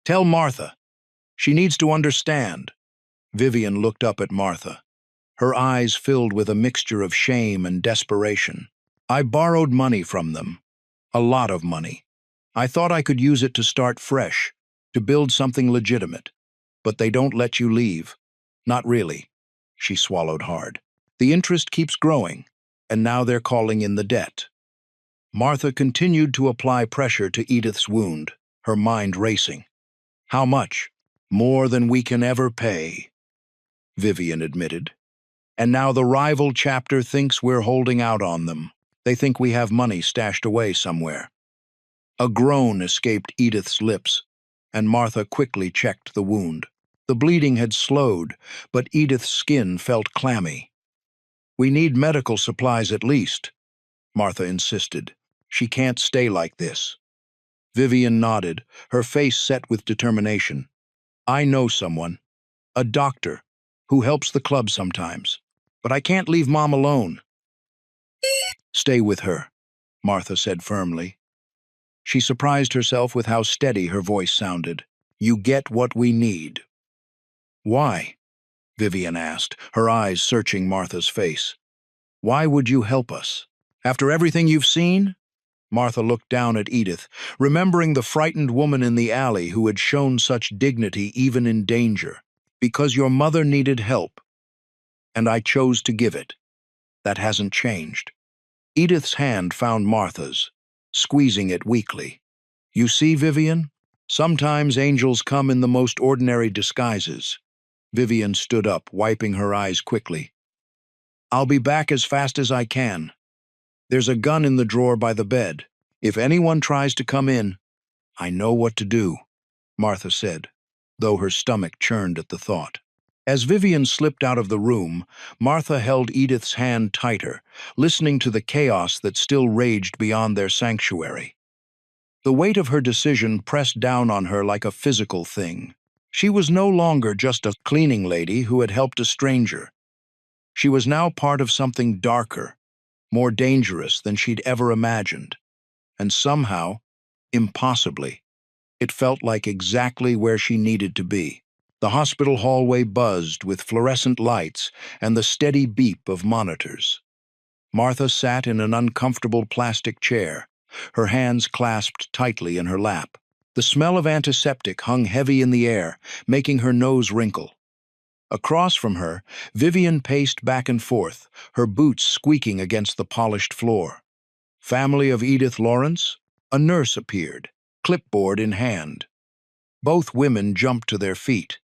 "Tell Martha. She needs to understand." Vivian looked up at Martha, her eyes filled with a mixture of shame and desperation. "I borrowed money from them. A lot of money. I thought I could use it to start fresh, to build something legitimate. But they don't let you leave. Not really." She swallowed hard. "The interest keeps growing, and now they're calling in the debt." Martha continued to apply pressure to Edith's wound, her mind racing. "How much?" "More than we can ever pay," Vivian admitted. "And now the rival chapter thinks we're holding out on them. They think we have money stashed away somewhere." A groan escaped Edith's lips, and Martha quickly checked the wound. The bleeding had slowed, but Edith's skin felt clammy. "We need medical supplies at least," Martha insisted. "She can't stay like this." Vivian nodded, her face set with determination. "I know someone, a doctor, who helps the club sometimes. But I can't leave Mom alone." "Stay with her," Martha said firmly. She surprised herself with how steady her voice sounded. "You get what we need." "Why?" Vivian asked, her eyes searching Martha's face. Why would you help us? After everything you've seen? Martha looked down at Edith, remembering the frightened woman in the alley who had shown such dignity even in danger. Because your mother needed help, and I chose to give it. That hasn't changed. Edith's hand found Martha's, squeezing it weakly. You see, Vivian? Sometimes angels come in the most ordinary disguises. Vivian stood up, wiping her eyes quickly. I'll be back as fast as I can. There's a gun in the drawer by the bed. If anyone tries to come in, I know what to do, Martha said, though her stomach churned at the thought. As Vivian slipped out of the room, Martha held Edith's hand tighter, listening to the chaos that still raged beyond their sanctuary. The weight of her decision pressed down on her like a physical thing. She was no longer just a cleaning lady who had helped a stranger. She was now part of something darker, more dangerous than she'd ever imagined. And somehow, impossibly, it felt like exactly where she needed to be. The hospital hallway buzzed with fluorescent lights and the steady beep of monitors. Martha sat in an uncomfortable plastic chair, her hands clasped tightly in her lap. The smell of antiseptic hung heavy in the air, making her nose wrinkle. Across from her, Vivian paced back and forth, her boots squeaking against the polished floor. Family of Edith Lawrence? A nurse appeared, clipboard in hand. Both women jumped to their feet.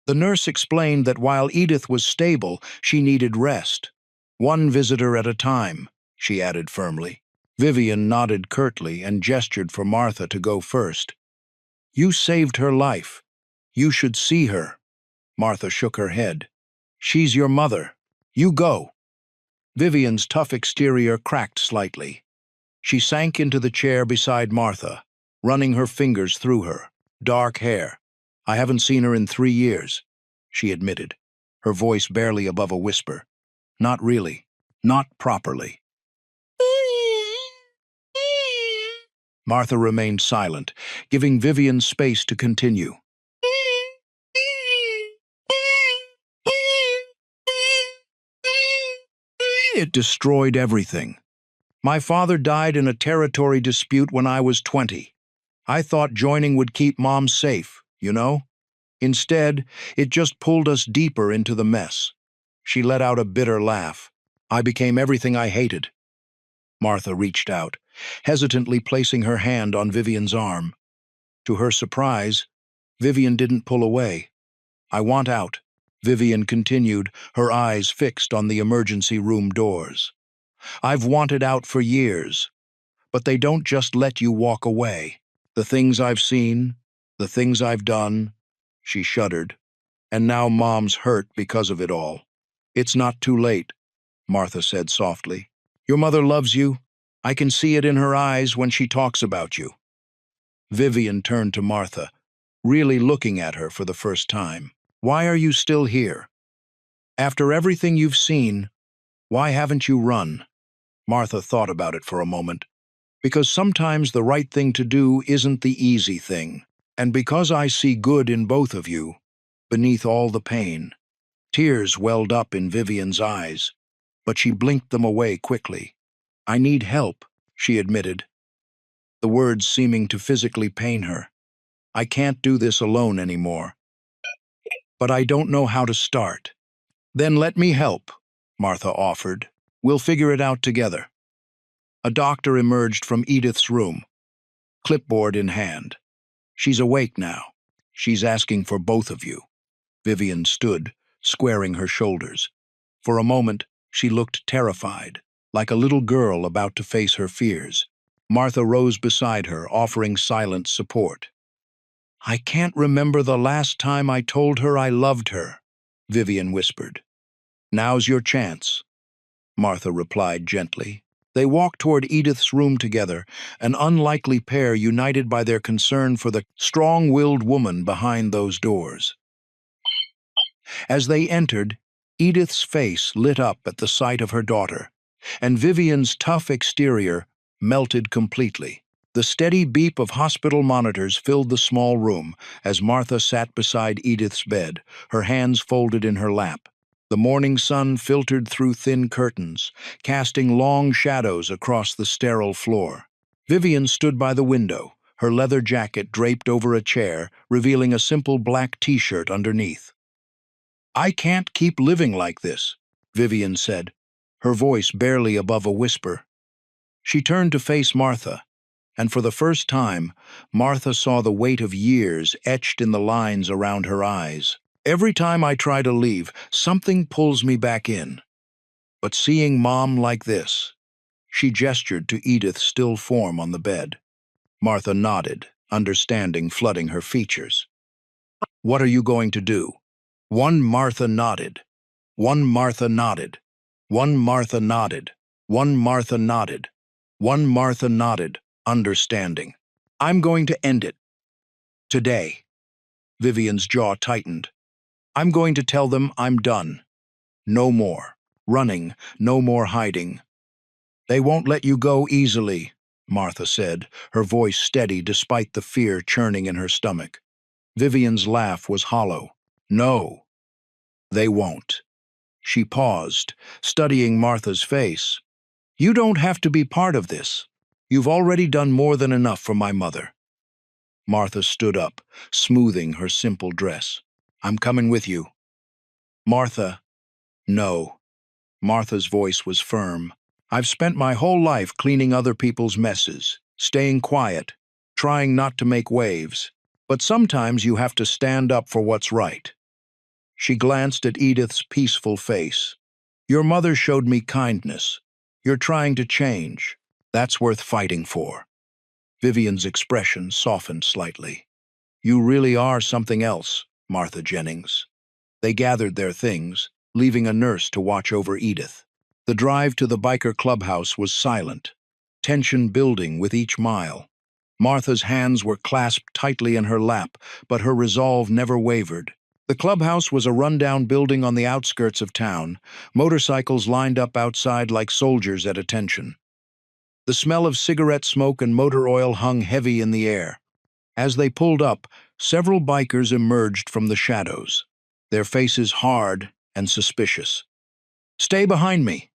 The nurse explained that while Edith was stable, she needed rest. One visitor at a time, she added firmly. Vivian nodded curtly and gestured for Martha to go first. You saved her life. You should see her. Martha shook her head. She's your mother. You go. Vivian's tough exterior cracked slightly. She sank into the chair beside Martha, running her fingers through her. Dark hair. I haven't seen her in 3 years, she admitted, her voice barely above a whisper. Not really. Not properly. Martha remained silent, giving Vivian space to continue. It destroyed everything. My father died in a territory dispute when I was 20. I thought joining would keep Mom safe, you know? Instead, it just pulled us deeper into the mess. She let out a bitter laugh. I became everything I hated. Martha reached out, hesitantly placing her hand on Vivian's arm. To her surprise, Vivian didn't pull away. I want out, Vivian continued, her eyes fixed on the emergency room doors. I've wanted out for years, but they don't just let you walk away. The things I've seen, the things I've done, she shuddered, and now Mom's hurt because of it all. It's not too late, Martha said softly. Your mother loves you. I can see it in her eyes when she talks about you. Vivian turned to Martha, really looking at her for the first time. Why are you still here? After everything you've seen, why haven't you run? Martha thought about it for a moment. Because sometimes the right thing to do isn't the easy thing. And because I see good in both of you, beneath all the pain. Tears welled up in Vivian's eyes, but she blinked them away quickly. I need help, she admitted, the words seeming to physically pain her. I can't do this alone anymore. But I don't know how to start. Then let me help, Martha offered. We'll figure it out together. A doctor emerged from Edith's room, clipboard in hand. She's awake now. She's asking for both of you. Vivian stood, squaring her shoulders. For a moment, she looked terrified, like a little girl about to face her fears. Martha rose beside her, offering silent support. I can't remember the last time I told her I loved her, Vivian whispered. Now's your chance, Martha replied gently. They walked toward Edith's room together, an unlikely pair united by their concern for the strong-willed woman behind those doors. As they entered, Edith's face lit up at the sight of her daughter, and Vivian's tough exterior melted completely. The steady beep of hospital monitors filled the small room as Martha sat beside Edith's bed, her hands folded in her lap. The morning sun filtered through thin curtains, casting long shadows across the sterile floor. Vivian stood by the window, her leather jacket draped over a chair, revealing a simple black t-shirt underneath. "I can't keep living like this," Vivian said, her voice barely above a whisper. She turned to face Martha, and for the first time, Martha saw the weight of years etched in the lines around her eyes. "Every time I try to leave, something pulls me back in. But seeing Mom like this," she gestured to Edith's still form on the bed. Martha nodded, understanding flooding her features. "What are you going to do?" One Martha nodded. One Martha nodded. One Martha nodded. One Martha nodded. One Martha nodded, understanding. "I'm going to end it. Today." Vivian's jaw tightened. "I'm going to tell them I'm done. No more running, no more hiding." "They won't let you go easily," Martha said, her voice steady despite the fear churning in her stomach. Vivian's laugh was hollow. "No, they won't." She paused, studying Martha's face. "You don't have to be part of this. You've already done more than enough for my mother." Martha stood up, smoothing her simple dress. "I'm coming with you." "Martha." "No." Martha's voice was firm. "I've spent my whole life cleaning other people's messes, staying quiet, trying not to make waves. But sometimes you have to stand up for what's right." She glanced at Edith's peaceful face. "Your mother showed me kindness. You're trying to change. That's worth fighting for." Vivian's expression softened slightly. "You really are something else, Martha Jennings." They gathered their things, leaving a nurse to watch over Edith. The drive to the biker clubhouse was silent, tension building with each mile. Martha's hands were clasped tightly in her lap, but her resolve never wavered. The clubhouse was a rundown building on the outskirts of town, motorcycles lined up outside like soldiers at attention. The smell of cigarette smoke and motor oil hung heavy in the air. As they pulled up, several bikers emerged from the shadows, their faces hard and suspicious. "Stay behind me,"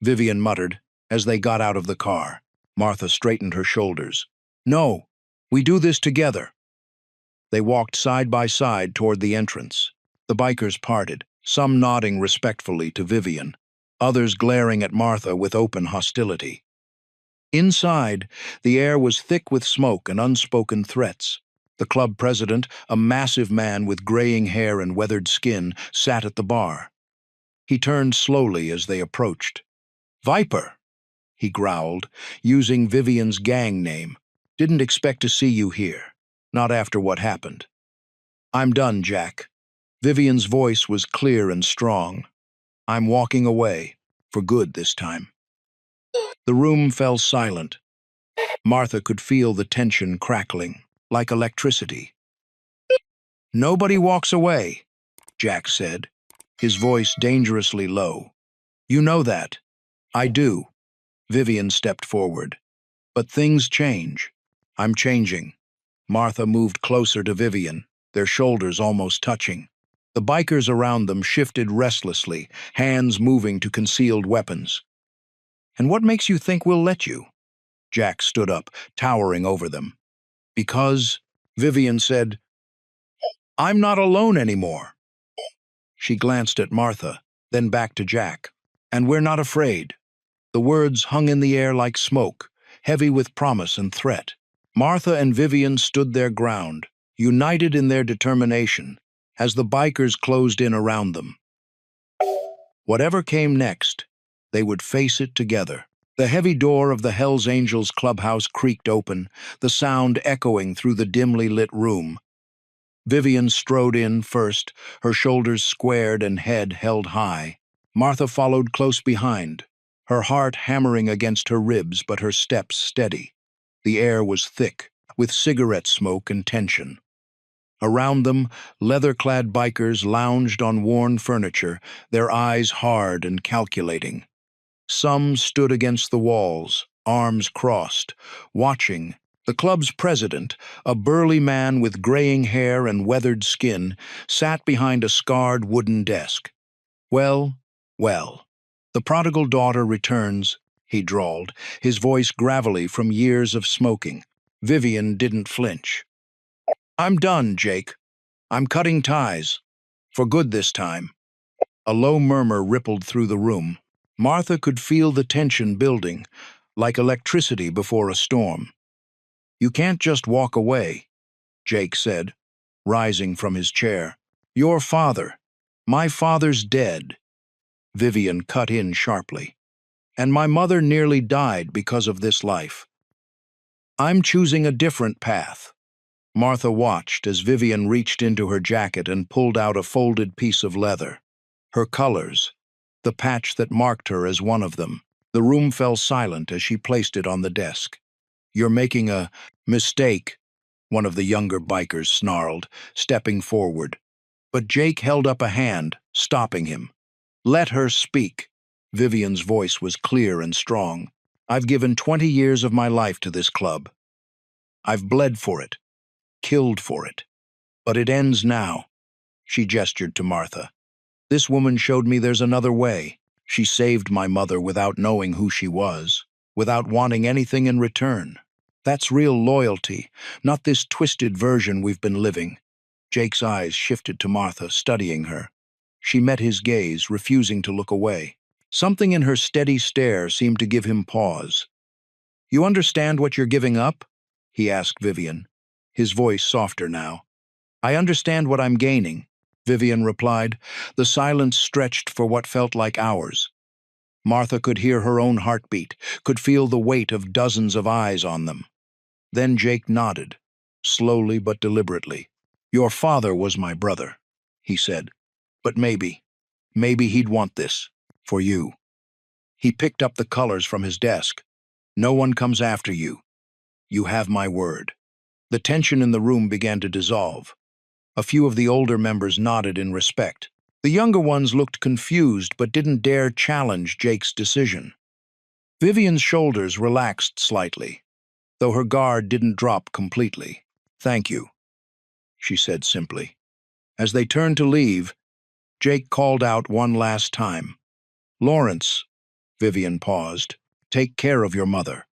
Vivian muttered as they got out of the car. Martha straightened her shoulders. "No, we do this together." They walked side by side toward the entrance. The bikers parted, some nodding respectfully to Vivian, others glaring at Martha with open hostility. Inside, the air was thick with smoke and unspoken threats. The club president, a massive man with graying hair and weathered skin, sat at the bar. He turned slowly as they approached. "Viper," he growled, using Vivian's gang name. "Didn't expect to see you here. Not after what happened." "I'm done, Jack." Vivian's voice was clear and strong. "I'm walking away, for good this time." The room fell silent. Martha could feel the tension crackling, like electricity. "Nobody walks away," Jack said, his voice dangerously low. "You know that." "I do." Vivian stepped forward. "But things change." "I'm changing." Martha moved closer to Vivian, their shoulders almost touching. The bikers around them shifted restlessly, hands moving to concealed weapons. "And what makes you think we'll let you?" Jack stood up, towering over them. "Because," Vivian said, "I'm not alone anymore." She glanced at Martha, then back to Jack. "And we're not afraid." The words hung in the air like smoke, heavy with promise and threat. Martha and Vivian stood their ground, united in their determination, as the bikers closed in around them. Whatever came next, they would face it together. The heavy door of the Hells Angels clubhouse creaked open, the sound echoing through the dimly lit room. Vivian strode in first, her shoulders squared and head held high. Martha followed close behind, her heart hammering against her ribs but her steps steady. The air was thick, with cigarette smoke and tension. Around them, leather-clad bikers lounged on worn furniture, their eyes hard and calculating. Some stood against the walls, arms crossed, watching, The club's president, a burly man with graying hair and weathered skin, sat behind a scarred wooden desk. "Well, well, the prodigal daughter returns," he drawled, his voice gravelly from years of smoking. Vivian didn't flinch. "I'm done, Jake. I'm cutting ties. For good this time." A low murmur rippled through the room. Martha could feel the tension building, like electricity before a storm. "You can't just walk away," Jake said, rising from his chair. "Your father. My father's dead." Vivian cut in sharply. "And my mother nearly died because of this life. I'm choosing a different path." Martha watched as Vivian reached into her jacket and pulled out a folded piece of leather. Her colors, the patch that marked her as one of them. The room fell silent as she placed it on the desk. "You're making a mistake," one of the younger bikers snarled, stepping forward. But Jake held up a hand, stopping him. "Let her speak." Vivian's voice was clear and strong. "I've given 20 years of my life to this club. I've bled for it, killed for it. But it ends now." She gestured to Martha. "This woman showed me there's another way. She saved my mother without knowing who she was, without wanting anything in return. That's real loyalty, not this twisted version we've been living." Jake's eyes shifted to Martha, studying her. She met his gaze, refusing to look away. Something in her steady stare seemed to give him pause. "You understand what you're giving up?" he asked Vivian, his voice softer now. "I understand what I'm gaining," Vivian replied. The silence stretched for what felt like hours. Martha could hear her own heartbeat, could feel the weight of dozens of eyes on them. Then Jake nodded, slowly but deliberately. "Your father was my brother," he said. "But maybe he'd want this, for you." He picked up the colors from his desk. "No one comes after you. You have my word." The tension in the room began to dissolve. A few of the older members nodded in respect. The younger ones looked confused but didn't dare challenge Jake's decision. Vivian's shoulders relaxed slightly, though her guard didn't drop completely. "Thank you," she said simply. As they turned to leave, Jake called out one last time. "Lawrence," Vivian paused, "take care of your mother."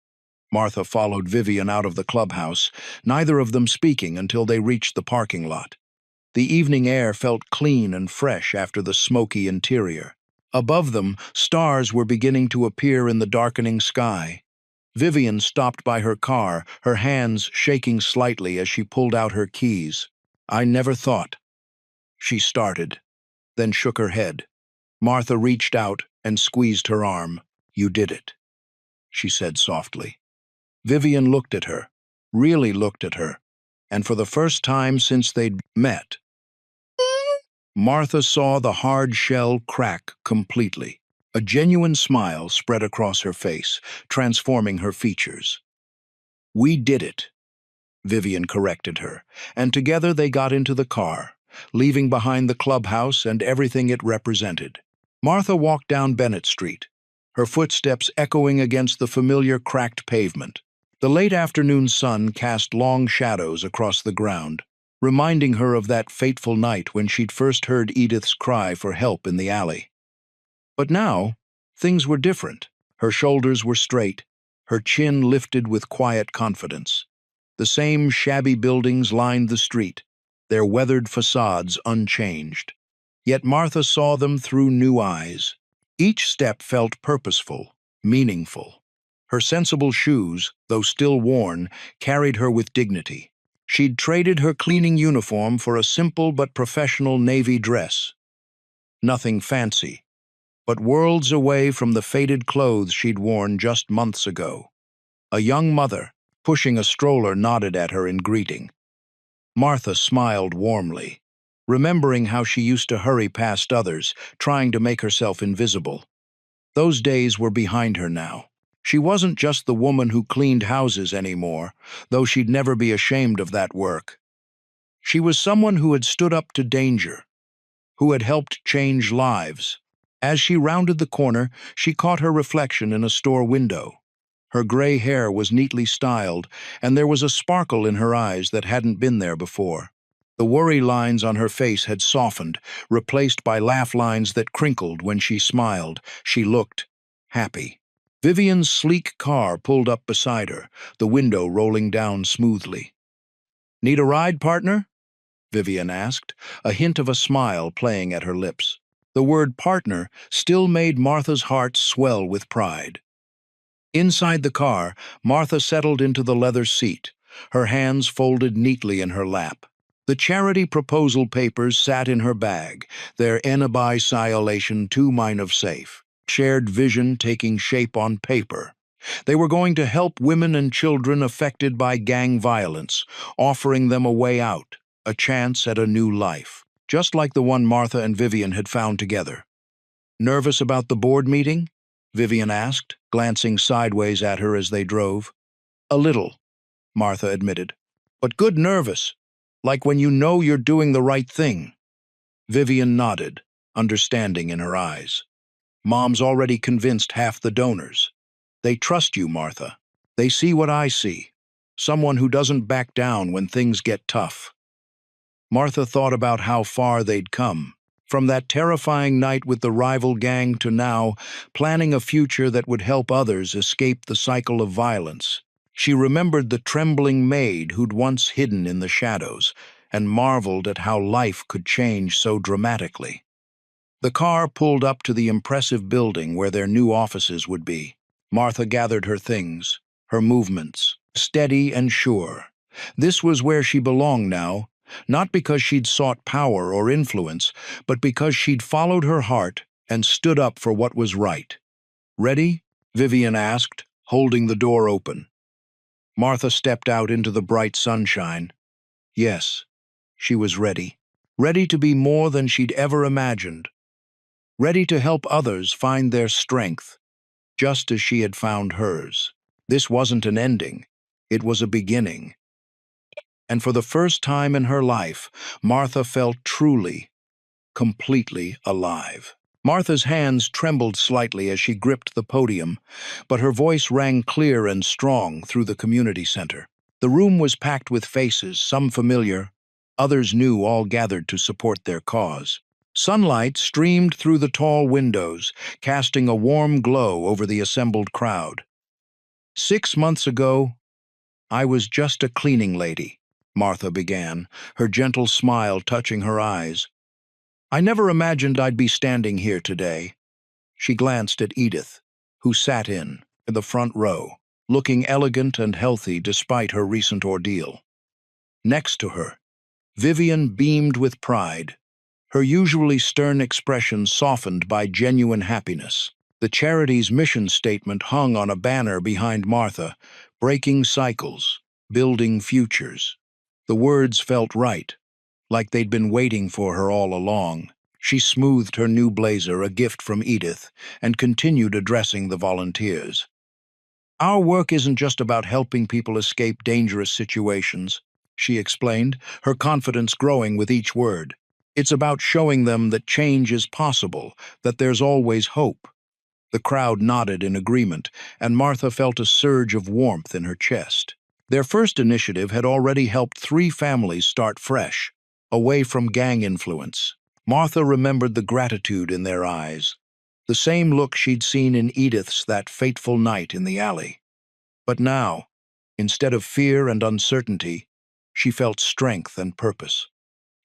Martha followed Vivian out of the clubhouse, neither of them speaking until they reached the parking lot. The evening air felt clean and fresh after the smoky interior. Above them, stars were beginning to appear in the darkening sky. Vivian stopped by her car, her hands shaking slightly as she pulled out her keys. "I never thought," she started, then shook her head. Martha reached out and squeezed her arm. "You did it," she said softly. Vivian looked at her, really looked at her, and for the first time since they'd met, Martha saw the hard shell crack completely. A genuine smile spread across her face, transforming her features. "We did it," Vivian corrected her, and together they got into the car, leaving behind the clubhouse and everything it represented. Martha walked down Bennett Street, her footsteps echoing against the familiar cracked pavement. The late afternoon sun cast long shadows across the ground, reminding her of that fateful night when she'd first heard Edith's cry for help in the alley. But now, things were different. Her shoulders were straight, her chin lifted with quiet confidence. The same shabby buildings lined the street, their weathered facades unchanged. Yet Martha saw them through new eyes. Each step felt purposeful, meaningful. Her sensible shoes, though still worn, carried her with dignity. She'd traded her cleaning uniform for a simple but professional navy dress. Nothing fancy, but worlds away from the faded clothes she'd worn just months ago. A young mother, pushing a stroller, nodded at her in greeting. Martha smiled warmly, remembering how she used to hurry past others, trying to make herself invisible. Those days were behind her now. She wasn't just the woman who cleaned houses anymore, though she'd never be ashamed of that work. She was someone who had stood up to danger, who had helped change lives. As she rounded the corner, she caught her reflection in a store window. Her gray hair was neatly styled, and there was a sparkle in her eyes that hadn't been there before. The worry lines on her face had softened, replaced by laugh lines that crinkled when she smiled. She looked happy. Vivian's sleek car pulled up beside her, the window rolling down smoothly. "Need a ride, partner?" Vivian asked, a hint of a smile playing at her lips. The word partner still made Martha's heart swell with pride. Inside the car, Martha settled into the leather seat, her hands folded neatly in her lap. The charity proposal papers sat in her bag, their bikerstory 2 of safe, shared vision taking shape on paper. They were going to help women and children affected by gang violence, offering them a way out, a chance at a new life, just like the one Martha and Vivian had found together. "Nervous about the board meeting?" Vivian asked, glancing sideways at her as they drove. "A little," Martha admitted. "But good nervous, like when you know you're doing the right thing." Vivian nodded, understanding in her eyes. "Mom's already convinced half the donors. They trust you, Martha. They see what I see. Someone who doesn't back down when things get tough." Martha thought about how far they'd come, from that terrifying night with the rival gang to now, planning a future that would help others escape the cycle of violence. She remembered the trembling Maid who'd once hidden in the shadows, and marveled at how life could change so dramatically. The car pulled up to the impressive building where their new offices would be. Martha gathered her things, her movements, steady and sure. This was where she belonged now, not because she'd sought power or influence, but because she'd followed her heart and stood up for what was right. "Ready?" Vivian asked, holding the door open. Martha stepped out into the bright sunshine. Yes, she was ready. Ready to be more than she'd ever imagined. Ready to help others find their strength, just as she had found hers. This wasn't an ending. It was a beginning. And for the first time in her life, Martha felt truly, completely alive. Martha's hands trembled slightly as she gripped the podium, but her voice rang clear and strong through the community center. The room was packed with faces, some familiar, others new, all gathered to support their cause. Sunlight streamed through the tall windows, casting a warm glow over the assembled crowd. "6 months ago, I was just a cleaning lady," Martha began, her gentle smile touching her eyes. "I never imagined I'd be standing here today." She glanced at Edith, who sat in the front row, looking elegant and healthy despite her recent ordeal. Next to her, Vivian beamed with pride, her usually stern expression softened by genuine happiness. The charity's mission statement hung on a banner behind Martha, "Breaking cycles, building futures." The words felt right, like they'd been waiting for her all along. She smoothed her new blazer, a gift from Edith, and continued addressing the volunteers. "Our work isn't just about helping people escape dangerous situations," she explained, her confidence growing with each word. "It's about showing them that change is possible, that there's always hope." The crowd nodded in agreement, and Martha felt a surge of warmth in her chest. Their first initiative had already helped 3 families start fresh, away from gang influence. Martha remembered the gratitude in their eyes, the same look she'd seen in Edith's that fateful night in the alley. But now, instead of fear and uncertainty, she felt strength and purpose.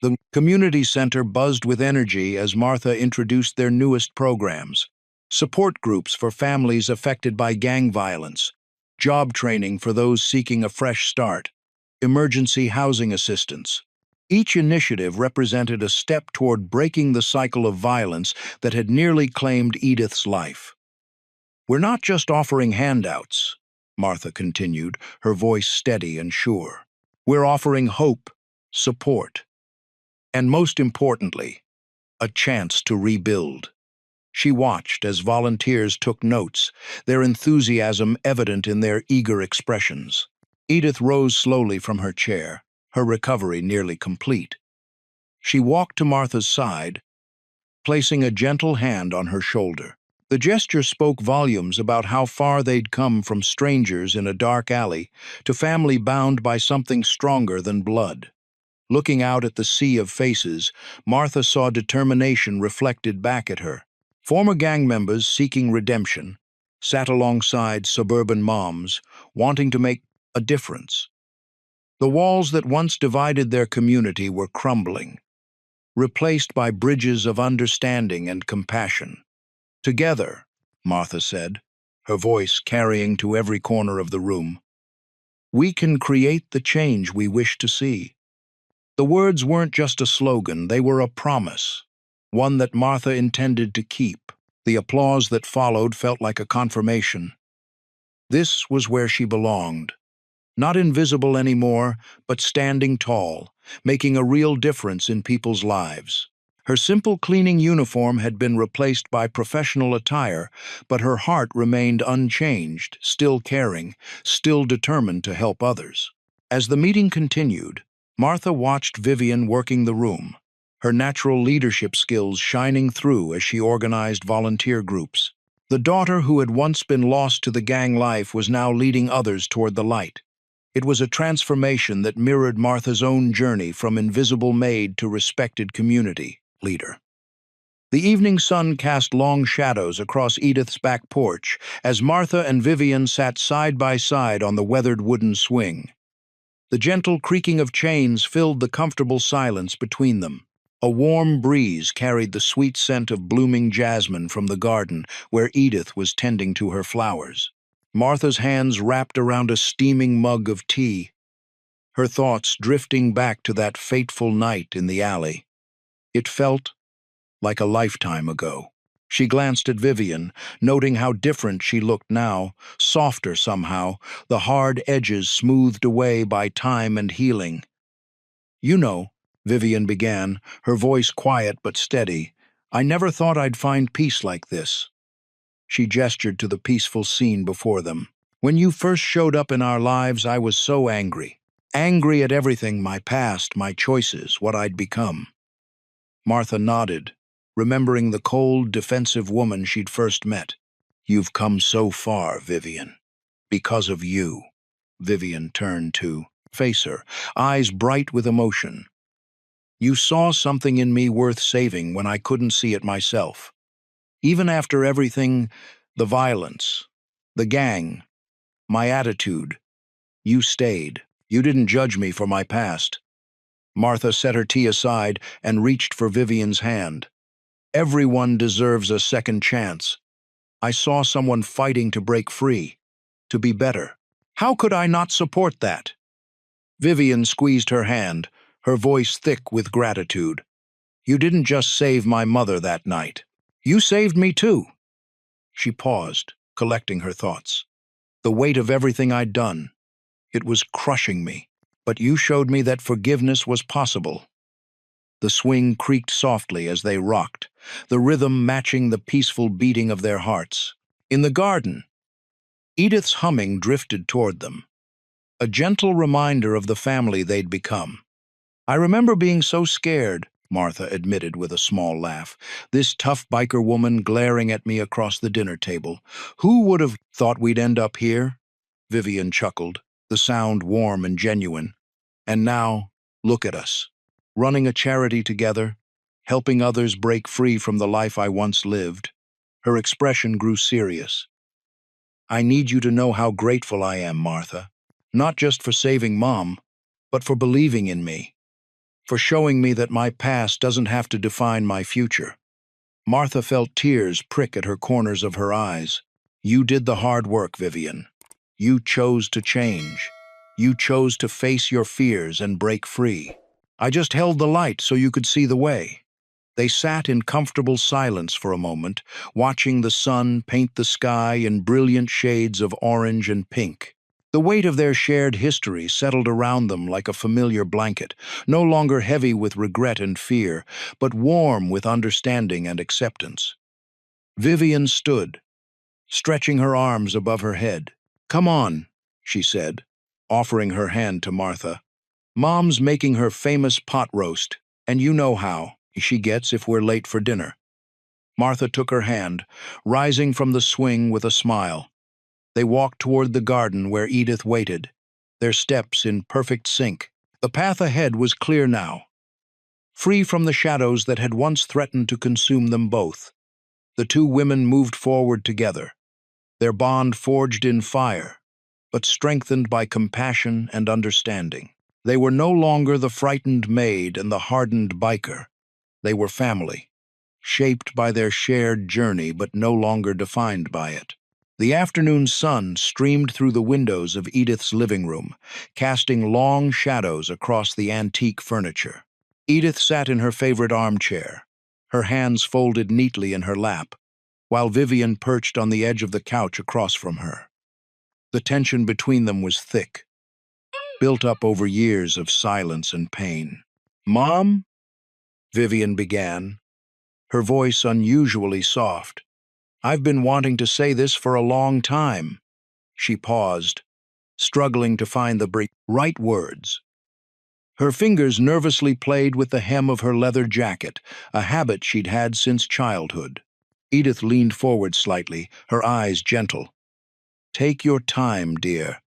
The community center buzzed with energy as Martha introduced their newest programs: support groups for families affected by gang violence, job training for those seeking a fresh start, emergency housing assistance. Each initiative represented a step toward breaking the cycle of violence that had nearly claimed Edith's life. "We're not just offering handouts," Martha continued, her voice steady and sure. "We're offering hope, support, and most importantly, a chance to rebuild." She watched as volunteers took notes, their enthusiasm evident in their eager expressions. Edith rose slowly from her chair, her recovery nearly complete. She walked to Martha's side, placing a gentle hand on her shoulder. The gesture spoke volumes about how far they'd come from strangers in a dark alley to family bound by something stronger than blood. Looking out at the sea of faces, Martha saw determination reflected back at her. Former gang members seeking redemption sat alongside suburban moms, wanting to make a difference. The walls that once divided their community were crumbling, replaced by bridges of understanding and compassion. Together, Martha said, her voice carrying to every corner of the room, we can create the change we wish to see. The words weren't just a slogan, they were a promise, one that Martha intended to keep. The applause that followed felt like a confirmation. This was where she belonged. Not invisible anymore, but standing tall, making a real difference in people's lives. Her simple cleaning uniform had been replaced by professional attire, but her heart remained unchanged, still caring, still determined to help others. As the meeting continued, Martha watched Vivian working the room, her natural leadership skills shining through as she organized volunteer groups. The daughter who had once been lost to the gang life was now leading others toward the light. It was a transformation that mirrored Martha's own journey from invisible maid to respected community leader. The evening sun cast long shadows across Edith's back porch as Martha and Vivian sat side by side on the weathered wooden swing. The gentle creaking of chains filled the comfortable silence between them. A warm breeze carried the sweet scent of blooming jasmine from the garden where Edith was tending to her flowers. Martha's hands wrapped around a steaming mug of tea, her thoughts drifting back to that fateful night in the alley. It felt like a lifetime ago. She glanced at Vivian, noting how different she looked now, softer somehow, the hard edges smoothed away by time and healing. You know, Vivian began, her voice quiet but steady, I never thought I'd find peace like this. She gestured to the peaceful scene before them. When you first showed up in our lives, I was so angry. Angry at everything, my past, my choices, what I'd become. Martha nodded, remembering the cold, defensive woman she'd first met. You've come so far, Vivian. Because of you. Vivian turned to face her, eyes bright with emotion. You saw something in me worth saving when I couldn't see it myself. Even after everything, the violence, the gang, my attitude, you stayed. You didn't judge me for my past. Martha set her tea aside and reached for Vivian's hand. Everyone deserves a second chance. I saw someone fighting to break free, to be better. How could I not support that? Vivian squeezed her hand, her voice thick with gratitude. You didn't just save my mother that night. You saved me too. She paused, collecting her thoughts. The weight of everything I'd done. It was crushing me. But you showed me that forgiveness was possible. The swing creaked softly as they rocked, the rhythm matching the peaceful beating of their hearts. In the garden, Edith's humming drifted toward them, a gentle reminder of the family they'd become. I remember being so scared, Martha admitted with a small laugh, this tough biker woman glaring at me across the dinner table. Who would have thought we'd end up here? Vivian chuckled, the sound warm and genuine. And now, look at us, running a charity together, helping others break free from the life I once lived. Her expression grew serious. I need you to know how grateful I am, Martha, not just for saving Mom, but for believing in me, for showing me that my past doesn't have to define my future. Martha felt tears prick at her corners of her eyes. You did the hard work, Vivian. You chose to change. You chose to face your fears and break free. I just held the light so you could see the way. They sat in comfortable silence for a moment, watching the sun paint the sky in brilliant shades of orange and pink. The weight of their shared history settled around them like a familiar blanket, no longer heavy with regret and fear, but warm with understanding and acceptance. Vivian stood, stretching her arms above her head. Come on, she said, offering her hand to Martha. Mom's making her famous pot roast, and you know how she gets if we're late for dinner. Martha took her hand, rising from the swing with a smile. They walked toward the garden where Edith waited, their steps in perfect sync. The path ahead was clear now, free from the shadows that had once threatened to consume them both. The two women moved forward together, their bond forged in fire, but strengthened by compassion and understanding. They were no longer the frightened maid and the hardened biker. They were family, shaped by their shared journey but no longer defined by it. The afternoon sun streamed through the windows of Edith's living room, casting long shadows across the antique furniture. Edith sat in her favorite armchair, her hands folded neatly in her lap, while Vivian perched on the edge of the couch across from her. The tension between them was thick, built up over years of silence and pain. "Mom?" Vivian began, her voice unusually soft. "I've been wanting to say this for a long time." She paused, struggling to find the right words. Her fingers nervously played with the hem of her leather jacket, a habit she'd had since childhood. Edith leaned forward slightly, her eyes gentle. "Take your time, dear.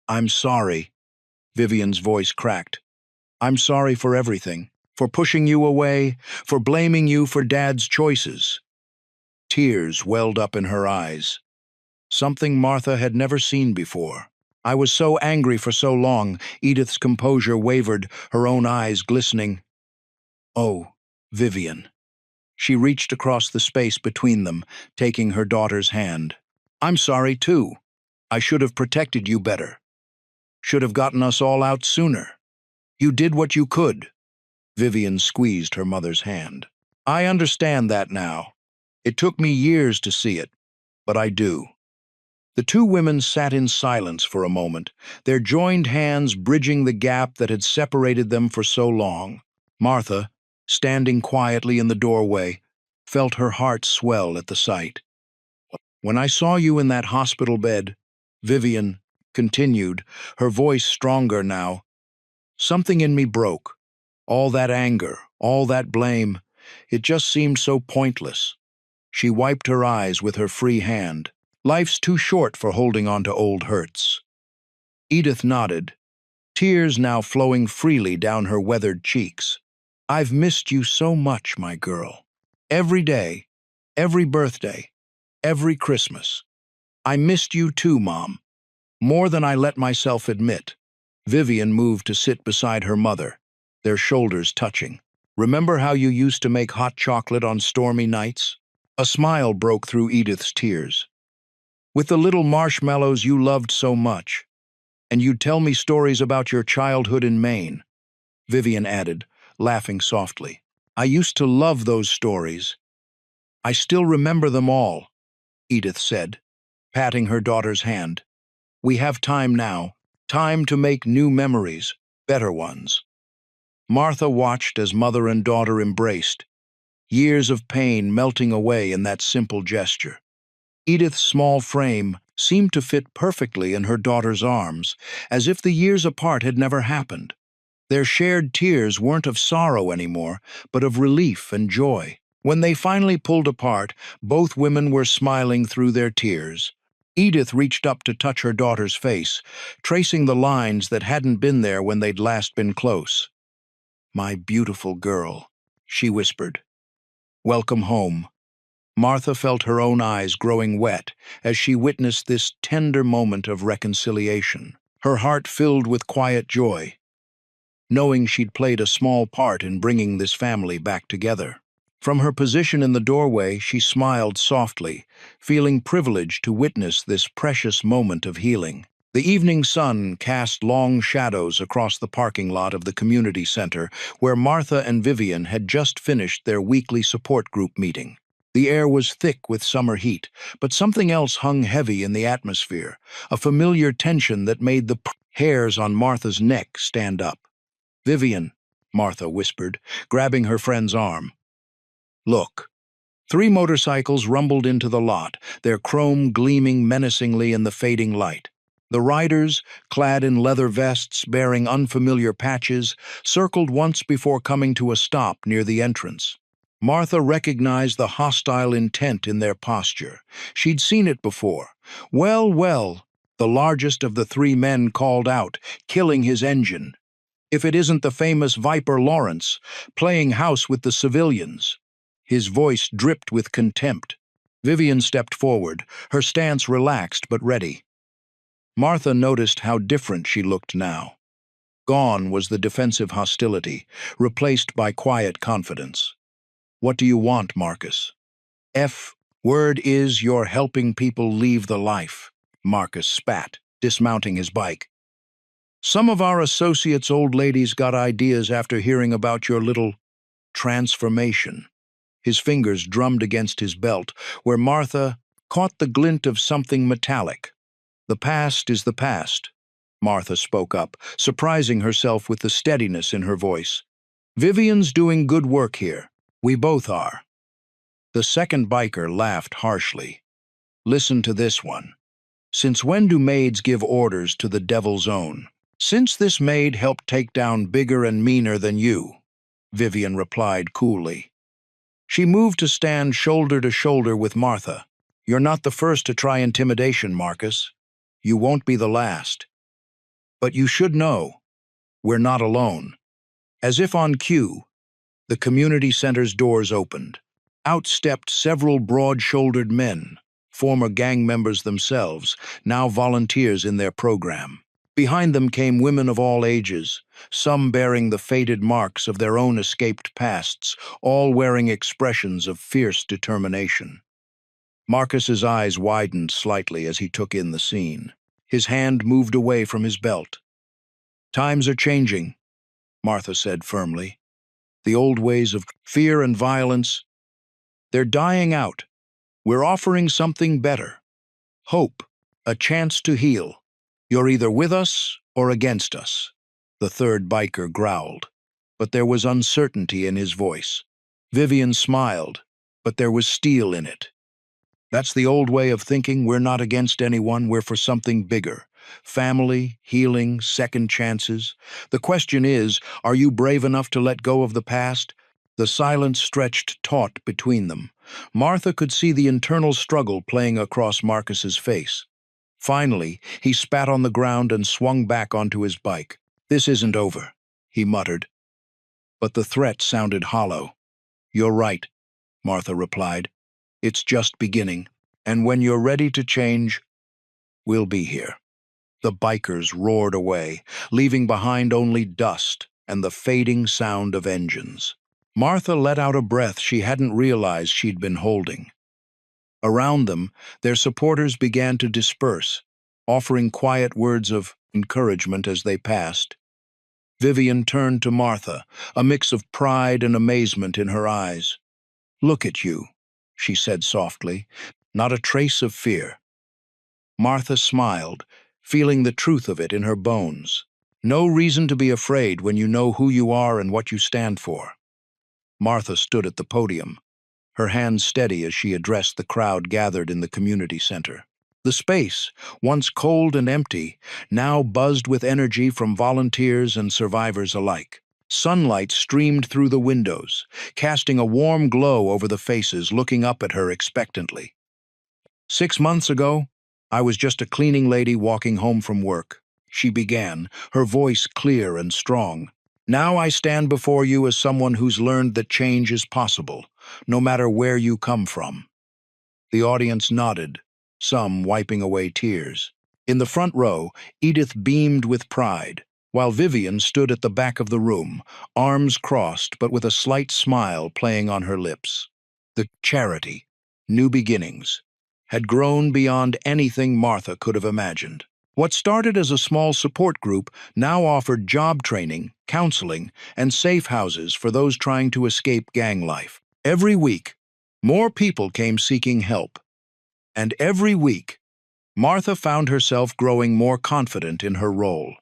I'm sorry." Vivian's voice cracked. "I'm sorry for everything, for pushing you away, for blaming you for Dad's choices." Tears welled up in her eyes, something Martha had never seen before. "I was so angry for so long." Edith's composure wavered, her own eyes glistening. "Oh, Vivian." She reached across the space between them, taking her daughter's hand. "I'm sorry, too. I should have protected you better. Should have gotten us all out sooner. You did what you could." Vivian squeezed her mother's hand. "I understand that now. It took me years to see it, but I do." The two women sat in silence for a moment, their joined hands bridging the gap that had separated them for so long. Martha, standing quietly in the doorway, felt her heart swell at the sight. "When I saw you in that hospital bed," Vivian continued, her voice stronger now, "something in me broke. All that anger, all that blame, it just seemed so pointless." She wiped her eyes with her free hand. "Life's too short for holding on to old hurts." Edith nodded, tears now flowing freely down her weathered cheeks. "I've missed you so much, my girl. Every day, every birthday, every Christmas. I missed you too, Mom. More than I let myself admit." Vivian moved to sit beside her mother, their shoulders touching. "Remember how you used to make hot chocolate on stormy nights?" A smile broke through Edith's tears. "With the little marshmallows you loved so much. And you'd tell me stories about your childhood in Maine," Vivian added, laughing softly. "I used to love those stories. I still remember them all," Edith said, patting her daughter's hand. "We have time now, time to make new memories, better ones." Martha watched as mother and daughter embraced, years of pain melting away in that simple gesture. Edith's small frame seemed to fit perfectly in her daughter's arms, as if the years apart had never happened. Their shared tears weren't of sorrow anymore, but of relief and joy. When they finally pulled apart, both women were smiling through their tears. Edith reached up to touch her daughter's face, tracing the lines that hadn't been there when they'd last been close. "My beautiful girl," she whispered. "Welcome home." Martha felt her own eyes growing wet as she witnessed this tender moment of reconciliation. Her heart filled with quiet joy, knowing she'd played a small part in bringing this family back together. From her position in the doorway, she smiled softly, feeling privileged to witness this precious moment of healing. The evening sun cast long shadows across the parking lot of the community center, where Martha and Vivian had just finished their weekly support group meeting. The air was thick with summer heat, but something else hung heavy in the atmosphere, a familiar tension that made the hairs on Martha's neck stand up. "Vivian," Martha whispered, grabbing her friend's arm. "Look." 3 motorcycles rumbled into the lot, their chrome gleaming menacingly in the fading light. The riders, clad in leather vests bearing unfamiliar patches, circled once before coming to a stop near the entrance. Martha recognized the hostile intent in their posture. She'd seen it before. Well, well, the largest of the three men called out, killing his engine. If it isn't the famous Viper Lawrence, playing house with the civilians. His voice dripped with contempt. Vivian stepped forward, her stance relaxed but ready. Martha noticed how different she looked now. Gone was the defensive hostility, replaced by quiet confidence. What do you want, Marcus? Word is you're helping people leave the life, Marcus spat, dismounting his bike. Some of our associates' old ladies got ideas after hearing about your little transformation. His fingers drummed against his belt, where Martha caught the glint of something metallic. The past is the past, Martha spoke up, surprising herself with the steadiness in her voice. Vivian's doing good work here. We both are. The second biker laughed harshly. Listen to this one. Since when do maids give orders to the devil's own? Since this maid helped take down bigger and meaner than you, Vivian replied coolly. She moved to stand shoulder to shoulder with Martha. You're not the first to try intimidation, Marcus. You won't be the last. But you should know, we're not alone. As if on cue, the community center's doors opened. Out stepped several broad-shouldered men, former gang members themselves, now volunteers in their program. Behind them came women of all ages, some bearing the faded marks of their own escaped pasts, all wearing expressions of fierce determination. Marcus's eyes widened slightly as he took in the scene. His hand moved away from his belt. Times are changing, Martha said firmly. The old ways of fear and violence, they're dying out. We're offering something better. Hope, a chance to heal. You're either with us or against us, the third biker growled, but there was uncertainty in his voice. Vivian smiled, but there was steel in it. That's the old way of thinking. We're not against anyone, we're for something bigger. Family, healing, second chances. The question is, are you brave enough to let go of the past? The silence stretched taut between them. Martha could see the internal struggle playing across Marcus's face. Finally, he spat on the ground and swung back onto his bike. This isn't over, he muttered. But the threat sounded hollow. You're right, Martha replied. It's just beginning, and when you're ready to change, we'll be here. The bikers roared away, leaving behind only dust and the fading sound of engines. Martha let out a breath she hadn't realized she'd been holding. Around them, their supporters began to disperse, offering quiet words of encouragement as they passed. Vivian turned to Martha, a mix of pride and amazement in her eyes. Look at you, she said softly, not a trace of fear. Martha smiled, feeling the truth of it in her bones. No reason to be afraid when you know who you are and what you stand for. Martha stood at the podium, her hands steady as she addressed the crowd gathered in the community center. The space, once cold and empty, now buzzed with energy from volunteers and survivors alike. Sunlight streamed through the windows, casting a warm glow over the faces looking up at her expectantly. 6 months ago, I was just a cleaning lady walking home from work, she began, her voice clear and strong. Now I stand before you as someone who's learned that change is possible, no matter where you come from. The audience nodded, some wiping away tears. In the front row, Edith beamed with pride, while Vivian stood at the back of the room, arms crossed but with a slight smile playing on her lips. The charity, New Beginnings, had grown beyond anything Martha could have imagined. What started as a small support group now offered job training, counseling, and safe houses for those trying to escape gang life. Every week, more people came seeking help. And every week, Martha found herself growing more confident in her role.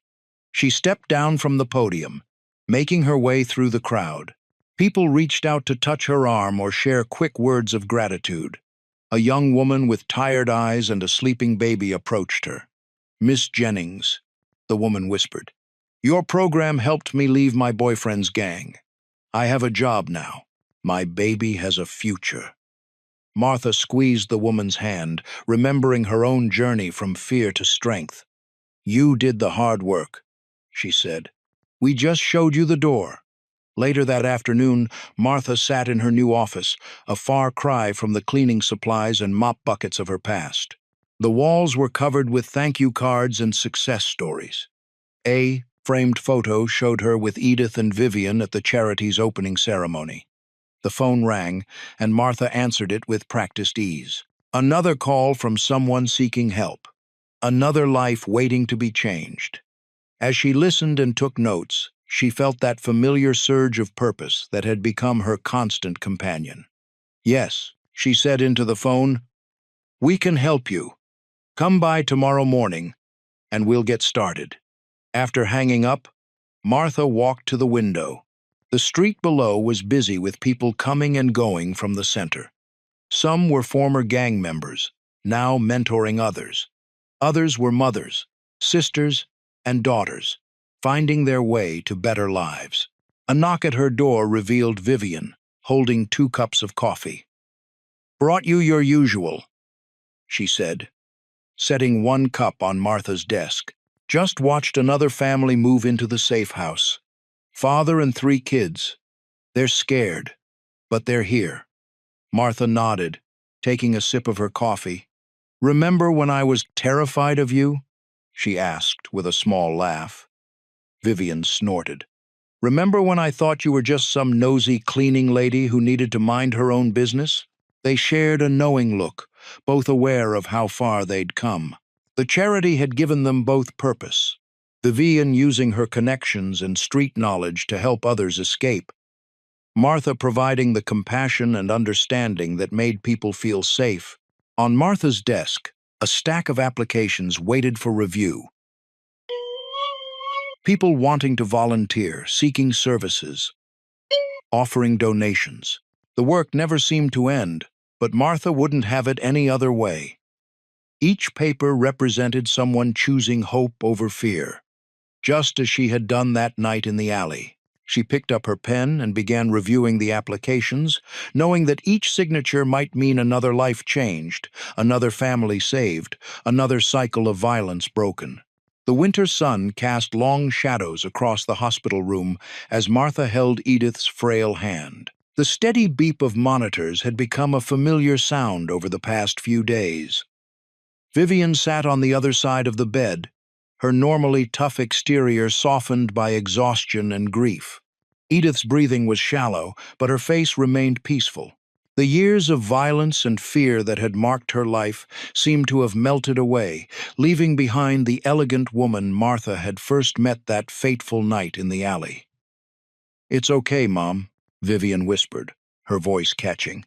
She stepped down from the podium, making her way through the crowd. People reached out to touch her arm or share quick words of gratitude. A young woman with tired eyes and a sleeping baby approached her. Miss Jennings, the woman whispered, your program helped me leave my boyfriend's gang. I have a job now. My baby has a future." Martha squeezed the woman's hand, remembering her own journey from fear to strength. "You did the hard work," she said. "We just showed you the door." Later that afternoon, Martha sat in her new office, a far cry from the cleaning supplies and mop buckets of her past. The walls were covered with thank you cards and success stories. A framed photo showed her with Edith and Vivian at the charity's opening ceremony. The phone rang, and Martha answered it with practiced ease. Another call from someone seeking help. Another life waiting to be changed. As she listened and took notes, she felt that familiar surge of purpose that had become her constant companion. "Yes," she said into the phone, "we can help you. Come by tomorrow morning, and we'll get started." After hanging up, Martha walked to the window. The street below was busy with people coming and going from the center. Some were former gang members, now mentoring others. Others were mothers, sisters, and daughters, finding their way to better lives. A knock at her door revealed Vivian, holding 2 cups of coffee. "Brought you your usual," she said, setting 1 cup on Martha's desk. "Just watched another family move into the safe house. Father and 3 kids. They're scared, but they're here." Martha nodded, taking a sip of her coffee. "Remember when I was terrified of you?" she asked with a small laugh. Vivian snorted. "Remember when I thought you were just some nosy cleaning lady who needed to mind her own business?" They shared a knowing look, both aware of how far they'd come. The charity had given them both purpose. Vivian using her connections and street knowledge to help others escape. Martha providing the compassion and understanding that made people feel safe. On Martha's desk, a stack of applications waited for review. People wanting to volunteer, seeking services, offering donations. The work never seemed to end, but Martha wouldn't have it any other way. Each paper represented someone choosing hope over fear, just as she had done that night in the alley. She picked up her pen and began reviewing the applications, knowing that each signature might mean another life changed, another family saved, another cycle of violence broken. The winter sun cast long shadows across the hospital room as Martha held Edith's frail hand. The steady beep of monitors had become a familiar sound over the past few days. Vivian sat on the other side of the bed, her normally tough exterior softened by exhaustion and grief. Edith's breathing was shallow, but her face remained peaceful. The years of violence and fear that had marked her life seemed to have melted away, leaving behind the elegant woman Martha had first met that fateful night in the alley. "It's okay, Mom," Vivian whispered, her voice catching.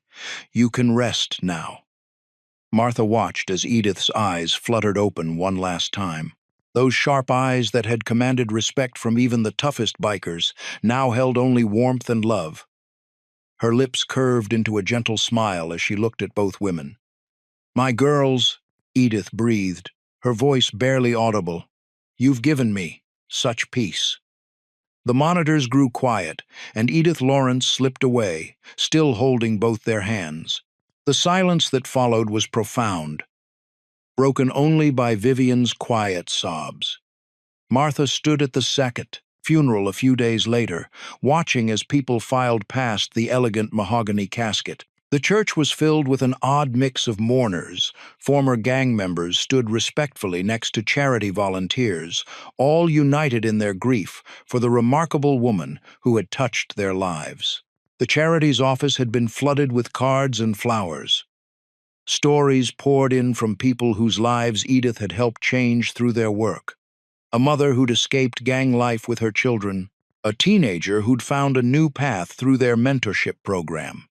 "You can rest now." Martha watched as Edith's eyes fluttered open one last time. Those sharp eyes that had commanded respect from even the toughest bikers now held only warmth and love. Her lips curved into a gentle smile as she looked at both women. "My girls," Edith breathed, her voice barely audible. "You've given me such peace." The monitors grew quiet, and Edith Lawrence slipped away, still holding both their hands. The silence that followed was profound, broken only by Vivian's quiet sobs. Martha stood at the second funeral a few days later, watching as people filed past the elegant mahogany casket. The church was filled with an odd mix of mourners. Former gang members stood respectfully next to charity volunteers, all united in their grief for the remarkable woman who had touched their lives. The charity's office had been flooded with cards and flowers. Stories poured in from people whose lives Edith had helped change through their work. A mother who'd escaped gang life with her children, a teenager who'd found a new path through their mentorship program.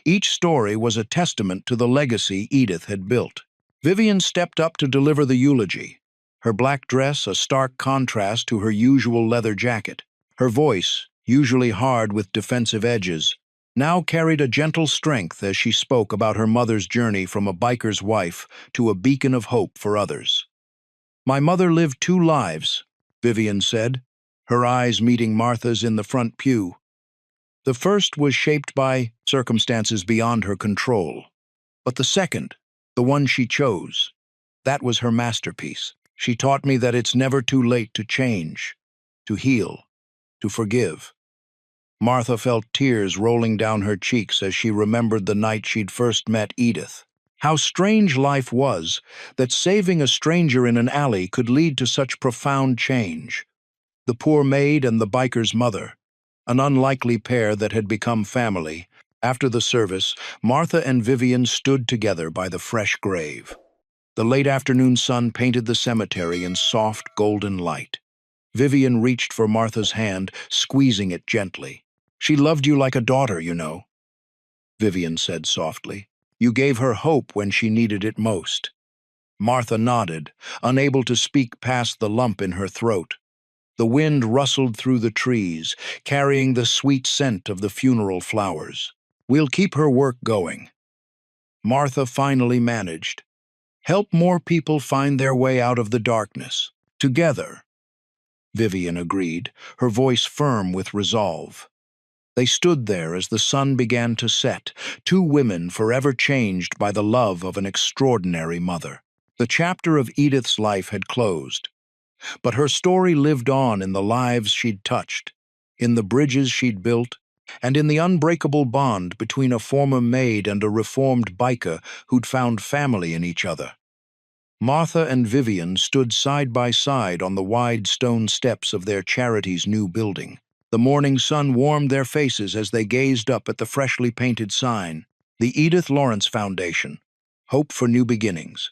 Each story was a testament to the legacy Edith had built. Vivian stepped up to deliver the eulogy, her black dress a stark contrast to her usual leather jacket. Her voice, usually hard with defensive edges, now carried a gentle strength as she spoke about her mother's journey from a biker's wife to a beacon of hope for others. "My mother lived 2 lives," Vivian said, her eyes meeting Martha's in the front pew. The first was shaped by circumstances beyond her control, but the second, the one she chose, that was her masterpiece. She taught me that it's never too late to change, to heal, to forgive. Martha felt tears rolling down her cheeks as she remembered the night she'd first met Edith. How strange life was, that saving a stranger in an alley could lead to such profound change. The poor maid and the biker's mother, an unlikely pair that had become family. After the service, Martha and Vivian stood together by the fresh grave. The late afternoon sun painted the cemetery in soft golden light. Vivian reached for Martha's hand, squeezing it gently. "She loved you like a daughter, you know," Vivian said softly. "You gave her hope when she needed it most." Martha nodded, unable to speak past the lump in her throat. The wind rustled through the trees, carrying the sweet scent of the funeral flowers. "We'll keep her work going," Martha finally managed. "Help more people find their way out of the darkness. Together," Vivian agreed, her voice firm with resolve. They stood there as the sun began to set, two women forever changed by the love of an extraordinary mother. The chapter of Edith's life had closed, but her story lived on in the lives she'd touched, in the bridges she'd built, and in the unbreakable bond between a former maid and a reformed biker who'd found family in each other. Martha and Vivian stood side by side on the wide stone steps of their charity's new building. The morning sun warmed their faces as they gazed up at the freshly painted sign, the Edith Lawrence Foundation, Hope for New Beginnings.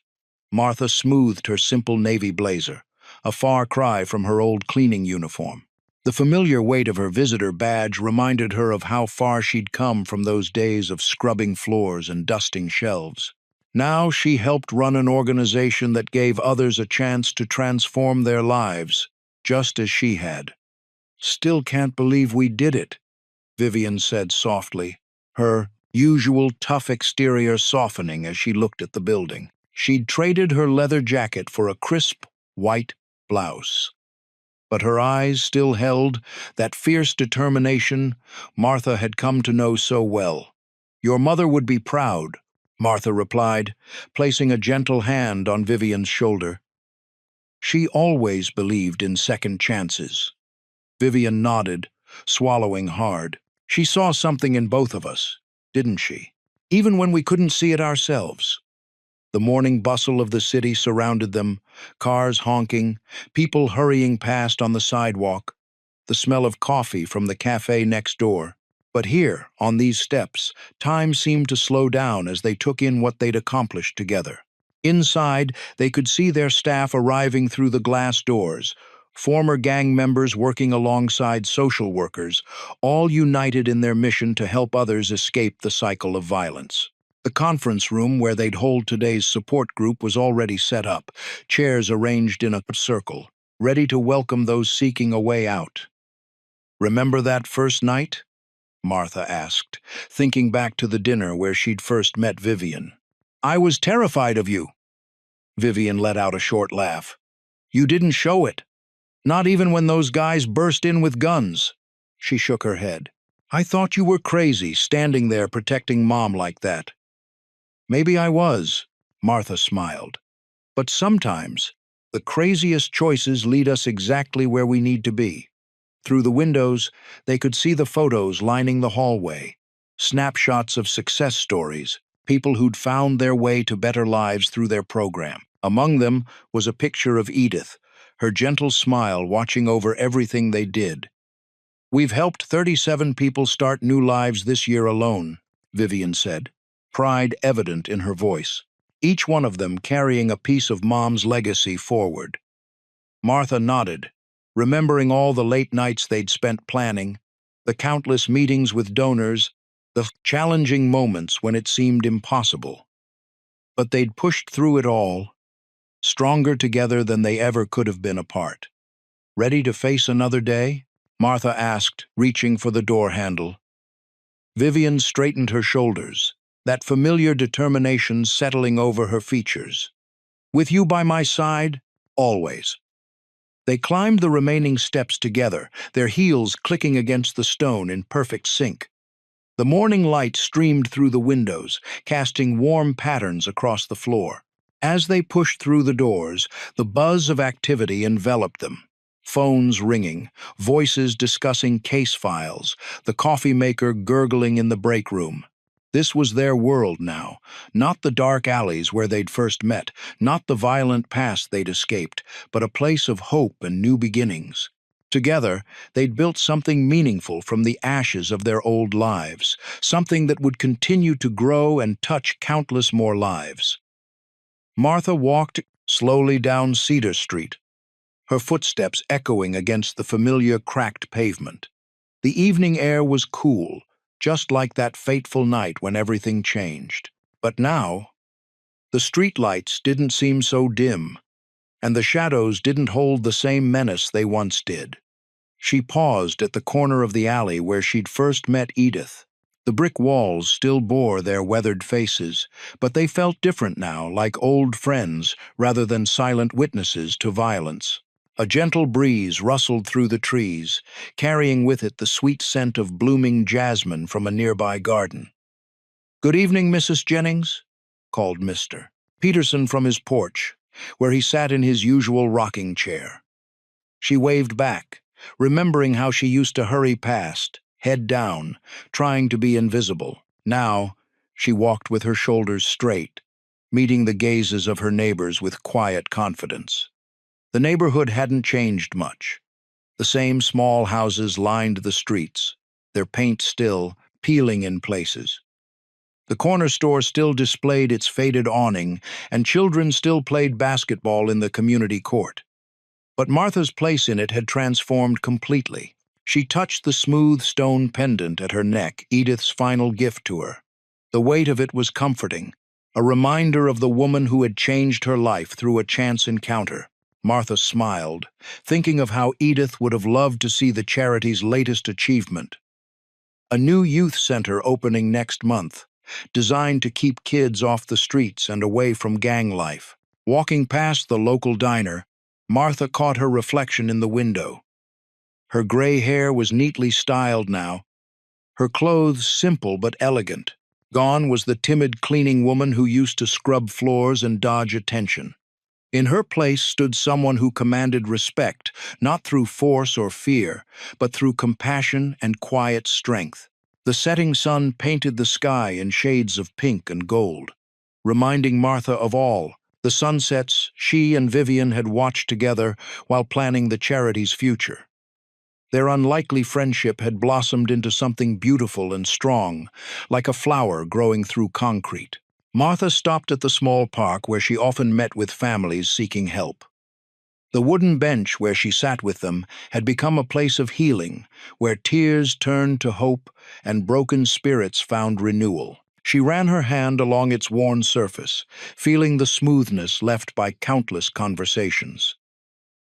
Martha smoothed her simple navy blazer, a far cry from her old cleaning uniform. The familiar weight of her visitor badge reminded her of how far she'd come from those days of scrubbing floors and dusting shelves. Now she helped run an organization that gave others a chance to transform their lives, just as she had. "Still can't believe we did it," Vivian said softly, her usual tough exterior softening as she looked at the building. She'd traded her leather jacket for a crisp, white blouse. But her eyes still held that fierce determination Martha had come to know so well. "Your mother would be proud," Martha replied, placing a gentle hand on Vivian's shoulder. "She always believed in second chances." Vivian nodded, swallowing hard. "She saw something in both of us, didn't she? Even when we couldn't see it ourselves." The morning bustle of the city surrounded them, cars honking, people hurrying past on the sidewalk, the smell of coffee from the cafe next door. But here, on these steps, time seemed to slow down as they took in what they'd accomplished together. Inside, they could see their staff arriving through the glass doors, former gang members working alongside social workers, all united in their mission to help others escape the cycle of violence. The conference room where they'd hold today's support group was already set up, chairs arranged in a circle, ready to welcome those seeking a way out. "Remember that first night?" Martha asked, thinking back to the dinner where she'd first met Vivian. "I was terrified of you." Vivian let out a short laugh. "You didn't show it. Not even when those guys burst in with guns." She shook her head. "I thought you were crazy, standing there protecting Mom like that." "Maybe I was," Martha smiled. "But sometimes, the craziest choices lead us exactly where we need to be." Through the windows, they could see the photos lining the hallway, snapshots of success stories, people who'd found their way to better lives through their program. Among them was a picture of Edith, her gentle smile watching over everything they did. "We've helped 37 people start new lives this year alone," Vivian said, pride evident in her voice, each one of them carrying a piece of Mom's legacy forward. Martha nodded, remembering all the late nights they'd spent planning, the countless meetings with donors, the challenging moments when it seemed impossible. But they'd pushed through it all, stronger together than they ever could have been apart. "Ready to face another day?" Martha asked, reaching for the door handle. Vivian straightened her shoulders, that familiar determination settling over her features. "With you by my side, always." They climbed the remaining steps together, their heels clicking against the stone in perfect sync. The morning light streamed through the windows, casting warm patterns across the floor. As they pushed through the doors, the buzz of activity enveloped them. Phones ringing, voices discussing case files, the coffee maker gurgling in the break room. This was their world now, not the dark alleys where they'd first met, not the violent past they'd escaped, but a place of hope and new beginnings. Together, they'd built something meaningful from the ashes of their old lives, something that would continue to grow and touch countless more lives. Martha walked slowly down Cedar Street, her footsteps echoing against the familiar cracked pavement. The evening air was cool, just like that fateful night when everything changed. But now, the streetlights didn't seem so dim, and the shadows didn't hold the same menace they once did. She paused at the corner of the alley where she'd first met Edith. The brick walls still bore their weathered faces, but they felt different now, like old friends rather than silent witnesses to violence. A gentle breeze rustled through the trees, carrying with it the sweet scent of blooming jasmine from a nearby garden. "Good evening, Mrs. Jennings," called Mr. Peterson from his porch, where he sat in his usual rocking chair. She waved back, remembering how she used to hurry past, head down, trying to be invisible. Now, she walked with her shoulders straight, meeting the gazes of her neighbors with quiet confidence. The neighborhood hadn't changed much. The same small houses lined the streets, their paint still peeling in places. The corner store still displayed its faded awning, and children still played basketball in the community court. But Martha's place in it had transformed completely. She touched the smooth stone pendant at her neck, Edith's final gift to her. The weight of it was comforting, a reminder of the woman who had changed her life through a chance encounter. Martha smiled, thinking of how Edith would have loved to see the charity's latest achievement. A new youth center opening next month, designed to keep kids off the streets and away from gang life. Walking past the local diner, Martha caught her reflection in the window. Her gray hair was neatly styled now, her clothes simple but elegant. Gone was the timid cleaning woman who used to scrub floors and dodge attention. In her place stood someone who commanded respect, not through force or fear, but through compassion and quiet strength. The setting sun painted the sky in shades of pink and gold, reminding Martha of all the sunsets she and Vivian had watched together while planning the charity's future. Their unlikely friendship had blossomed into something beautiful and strong, like a flower growing through concrete. Martha stopped at the small park where she often met with families seeking help. The wooden bench where she sat with them had become a place of healing, where tears turned to hope and broken spirits found renewal. She ran her hand along its worn surface, feeling the smoothness left by countless conversations.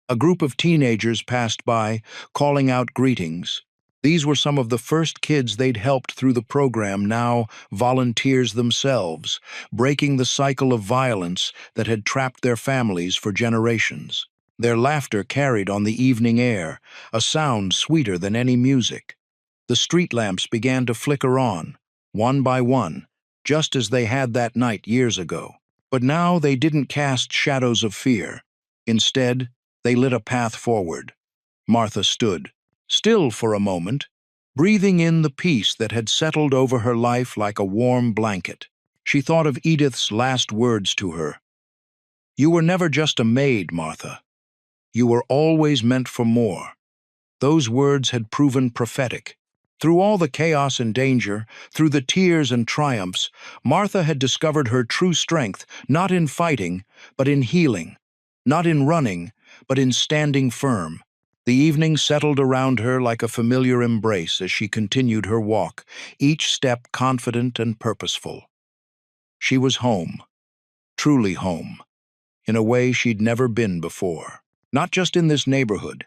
A group of teenagers passed by, calling out greetings. These were some of the first kids they'd helped through the program, now volunteers themselves, breaking the cycle of violence that had trapped their families for generations. Their laughter carried on the evening air, a sound sweeter than any music. The street lamps began to flicker on, one by one, just as they had that night years ago. But now they didn't cast shadows of fear. Instead, they lit a path forward. Martha stood, still for a moment, breathing in the peace that had settled over her life like a warm blanket. She thought of Edith's last words to her. "You were never just a maid, Martha. You were always meant for more." Those words had proven prophetic. Through all the chaos and danger, through the tears and triumphs, Martha had discovered her true strength, not in fighting, but in healing, not in running, but in standing firm. The evening settled around her like a familiar embrace as she continued her walk, each step confident and purposeful. She was home, truly home, in a way she'd never been before. Not just in this neighborhood,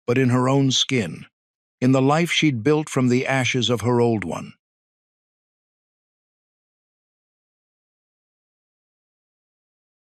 but in her own skin, in the life she'd built from the ashes of her old one.